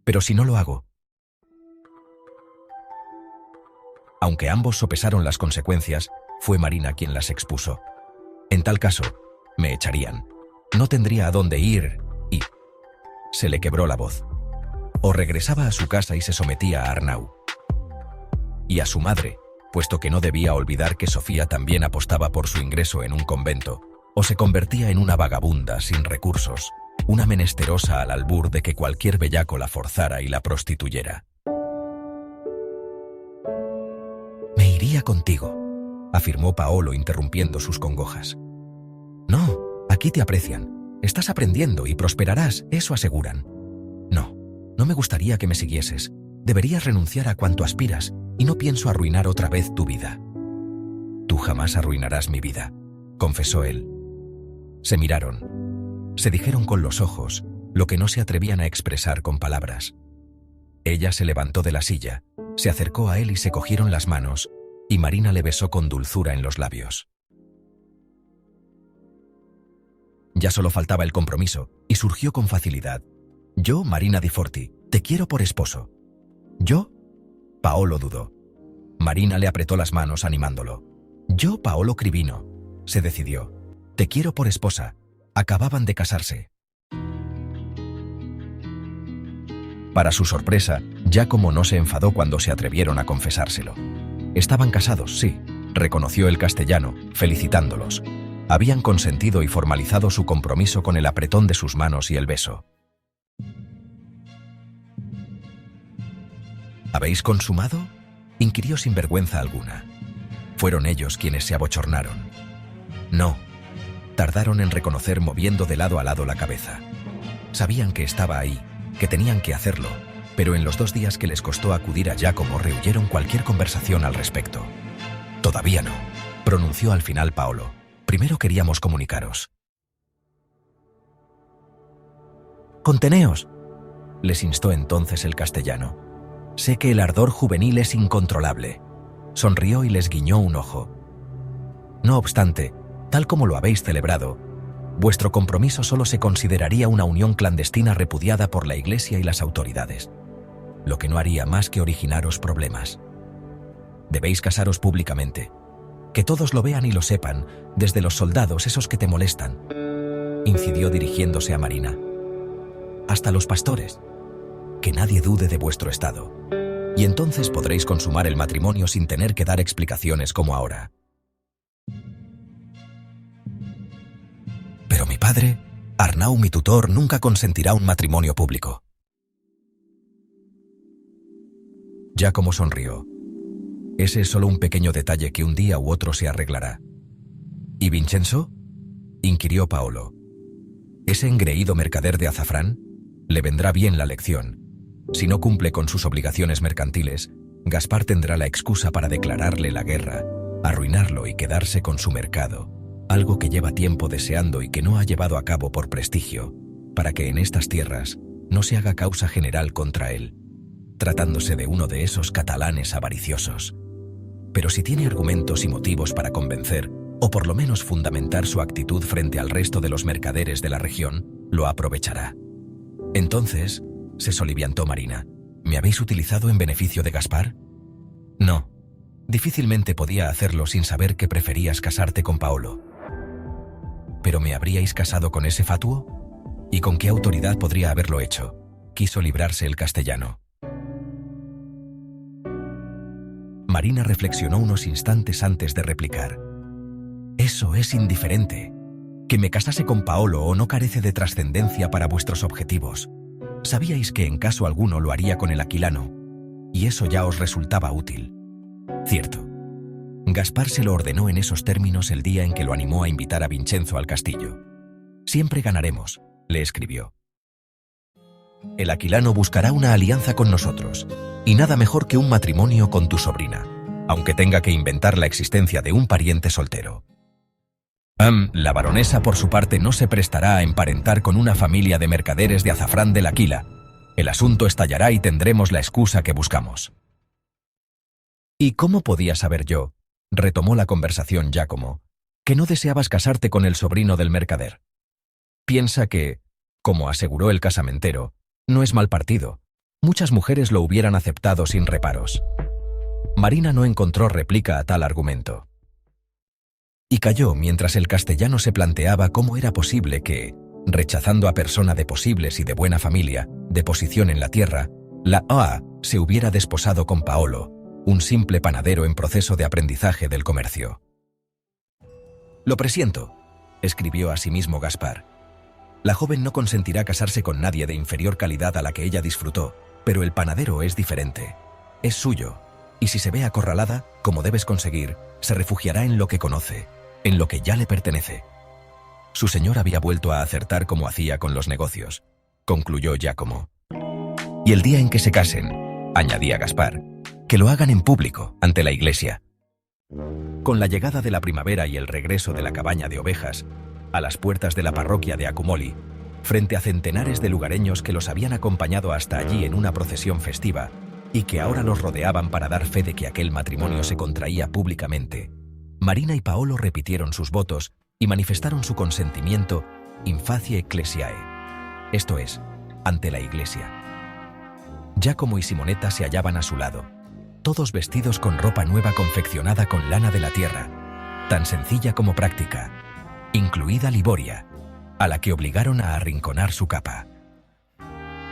Pero si no lo hago. Aunque ambos sopesaron las consecuencias, fue Marina quien las expuso. En tal caso, me echarían. No tendría a dónde ir y... Se le quebró la voz. O regresaba a su casa y se sometía a Arnau. Y a su madre, puesto que no debía olvidar que Sofía también apostaba por su ingreso en un convento, o se convertía en una vagabunda sin recursos, una menesterosa al albur de que cualquier bellaco la forzara y la prostituyera. «Me iría contigo», afirmó Paolo interrumpiendo sus congojas. «No, aquí te aprecian. Estás aprendiendo y prosperarás, eso aseguran. No, no me gustaría que me siguieses. Deberías renunciar a cuanto aspiras y no pienso arruinar otra vez tu vida». «Tú jamás arruinarás mi vida», confesó él. Se miraron. Se dijeron con los ojos lo que no se atrevían a expresar con palabras. Ella se levantó de la silla, se acercó a él y se cogieron las manos, y Marina le besó con dulzura en los labios. Ya solo faltaba el compromiso, y surgió con facilidad. «Yo, Marina Di Forti, te quiero por esposo». «¿Yo?» Paolo dudó. Marina le apretó las manos animándolo. «Yo, Paolo Cribino», se decidió. «Te quiero por esposa». Acababan de casarse. Para su sorpresa, Giacomo no se enfadó cuando se atrevieron a confesárselo. Estaban casados, sí, reconoció el castellano, felicitándolos. Habían consentido y formalizado su compromiso con el apretón de sus manos y el beso. ¿Habéis consumado?, inquirió sin vergüenza alguna. Fueron ellos quienes se abochornaron. No. Tardaron en reconocer moviendo de lado a lado la cabeza. Sabían que estaba ahí, que tenían que hacerlo, pero en los 2 días que les costó acudir a Giacomo rehuyeron cualquier conversación al respecto. «Todavía no», pronunció al final Paolo. «Primero queríamos comunicaros». «Conteneos», les instó entonces el castellano. «Sé que el ardor juvenil es incontrolable». Sonrió y les guiñó un ojo. «No obstante, tal como lo habéis celebrado, vuestro compromiso solo se consideraría una unión clandestina repudiada por la Iglesia y las autoridades, lo que no haría más que originaros problemas. Debéis casaros públicamente, que todos lo vean y lo sepan, desde los soldados, esos que te molestan», incidió dirigiéndose a Marina, «hasta los pastores, que nadie dude de vuestro estado, y entonces podréis consumar el matrimonio sin tener que dar explicaciones como ahora». «Pero mi padre, Arnau, mi tutor, nunca consentirá un matrimonio público». Giacomo sonrió. «Ese es solo un pequeño detalle que un día u otro se arreglará». «¿Y Vincenzo?», inquirió Paolo. «Ese engreído mercader de azafrán, le vendrá bien la lección. Si no cumple con sus obligaciones mercantiles, Gaspar tendrá la excusa para declararle la guerra, arruinarlo y quedarse con su mercado, algo que lleva tiempo deseando y que no ha llevado a cabo por prestigio, para que en estas tierras no se haga causa general contra él, tratándose de uno de esos catalanes avariciosos. Pero si tiene argumentos y motivos para convencer, o por lo menos fundamentar su actitud frente al resto de los mercaderes de la región, lo aprovechará». «Entonces», se soliviantó Marina, «¿me habéis utilizado en beneficio de Gaspar?» «No. Difícilmente podía hacerlo sin saber que preferías casarte con Paolo». «¿Pero me habríais casado con ese fatuo? ¿Y con qué autoridad podría haberlo hecho?», quiso librarse el castellano. Marina reflexionó unos instantes antes de replicar. «Eso es indiferente. Que me casase con Paolo o no carece de trascendencia para vuestros objetivos. Sabíais que en caso alguno lo haría con el aquilano, y eso ya os resultaba útil. Cierto. Gaspar se lo ordenó en esos términos el día en que lo animó a invitar a Vincenzo al castillo. Siempre ganaremos, le escribió. El aquilano buscará una alianza con nosotros, y nada mejor que un matrimonio con tu sobrina, aunque tenga que inventar la existencia de un pariente soltero. La baronesa por su parte no se prestará a emparentar con una familia de mercaderes de azafrán del Aquila. El asunto estallará y tendremos la excusa que buscamos». «¿Y cómo podía saber yo?», retomó la conversación Giacomo, que no deseabas casarte con el sobrino del mercader. Piensa que, como aseguró el casamentero, no es mal partido. Muchas mujeres lo hubieran aceptado sin reparos. Marina no encontró réplica a tal argumento. Y calló mientras el castellano se planteaba cómo era posible que, rechazando a persona de posibles y de buena familia, de posición en la tierra, la OA se hubiera desposado con Paolo, un simple panadero en proceso de aprendizaje del comercio. «Lo presiento», escribió a sí mismo Gaspar. «La joven no consentirá casarse con nadie de inferior calidad a la que ella disfrutó, pero el panadero es diferente. Es suyo, y si se ve acorralada, como debes conseguir, se refugiará en lo que conoce, en lo que ya le pertenece». Su señor había vuelto a acertar como hacía con los negocios, concluyó Giacomo. «Y el día en que se casen», añadía Gaspar, «que lo hagan en público, ante la iglesia». Con la llegada de la primavera y el regreso de la cabaña de ovejas, a las puertas de la parroquia de Accumoli, frente a centenares de lugareños que los habían acompañado hasta allí en una procesión festiva y que ahora los rodeaban para dar fe de que aquel matrimonio se contraía públicamente, Marina y Paolo repitieron sus votos y manifestaron su consentimiento in facie ecclesiae, esto es, ante la iglesia. Giacomo y Simonetta se hallaban a su lado, todos vestidos con ropa nueva confeccionada con lana de la tierra, tan sencilla como práctica, incluida Liboria, a la que obligaron a arrinconar su capa.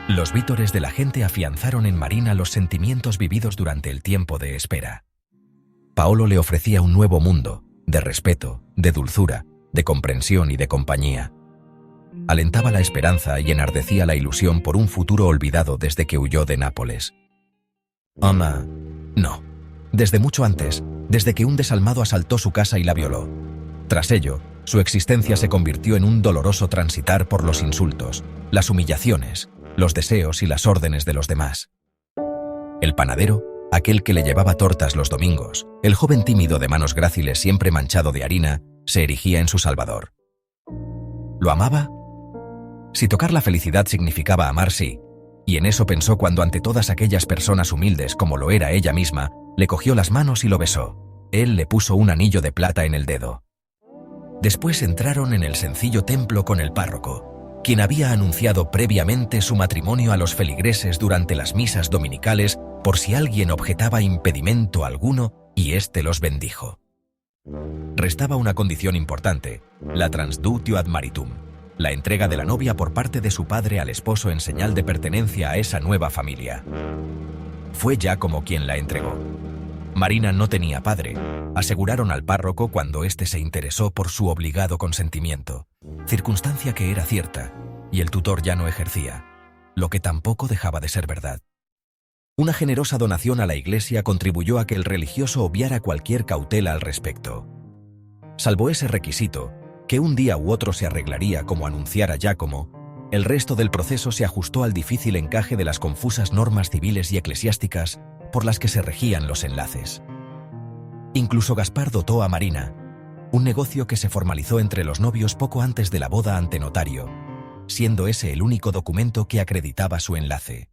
Los vítores de la gente afianzaron en Marina los sentimientos vividos durante el tiempo de espera. Paolo le ofrecía un nuevo mundo, de respeto, de dulzura, de comprensión y de compañía. Alentaba la esperanza y enardecía la ilusión por un futuro olvidado desde que huyó de Nápoles. Ama, no, desde mucho antes, desde que un desalmado asaltó su casa y la violó. Tras ello, su existencia se convirtió en un doloroso transitar por los insultos, las humillaciones, los deseos y las órdenes de los demás. El panadero, aquel que le llevaba tortas los domingos, el joven tímido de manos gráciles siempre manchado de harina, se erigía en su salvador. ¿Lo amaba? Si tocar la felicidad significaba amar, sí, y en eso pensó cuando ante todas aquellas personas humildes como lo era ella misma, le cogió las manos y lo besó. Él le puso un anillo de plata en el dedo. Después entraron en el sencillo templo con el párroco, quien había anunciado previamente su matrimonio a los feligreses durante las misas dominicales por si alguien objetaba impedimento alguno, y éste los bendijo. Restaba una condición importante, la transdutio ad maritum, la entrega de la novia por parte de su padre al esposo en señal de pertenencia a esa nueva familia. Fue Giacomo quien la entregó. Marina no tenía padre, aseguraron al párroco cuando éste se interesó por su obligado consentimiento, circunstancia que era cierta, y el tutor ya no ejercía, lo que tampoco dejaba de ser verdad. Una generosa donación a la iglesia contribuyó a que el religioso obviara cualquier cautela al respecto. Salvo ese requisito, que un día u otro se arreglaría como anunciara Giacomo, el resto del proceso se ajustó al difícil encaje de las confusas normas civiles y eclesiásticas por las que se regían los enlaces. Incluso Gaspar dotó a Marina, un negocio que se formalizó entre los novios poco antes de la boda ante notario, siendo ese el único documento que acreditaba su enlace.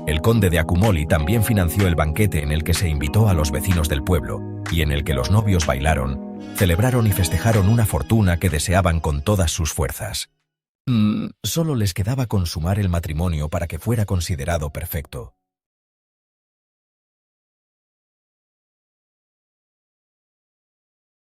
El conde de Accumoli también financió el banquete en el que se invitó a los vecinos del pueblo y en el que los novios bailaron, celebraron y festejaron una fortuna que deseaban con todas sus fuerzas. Solo les quedaba consumar el matrimonio para que fuera considerado perfecto.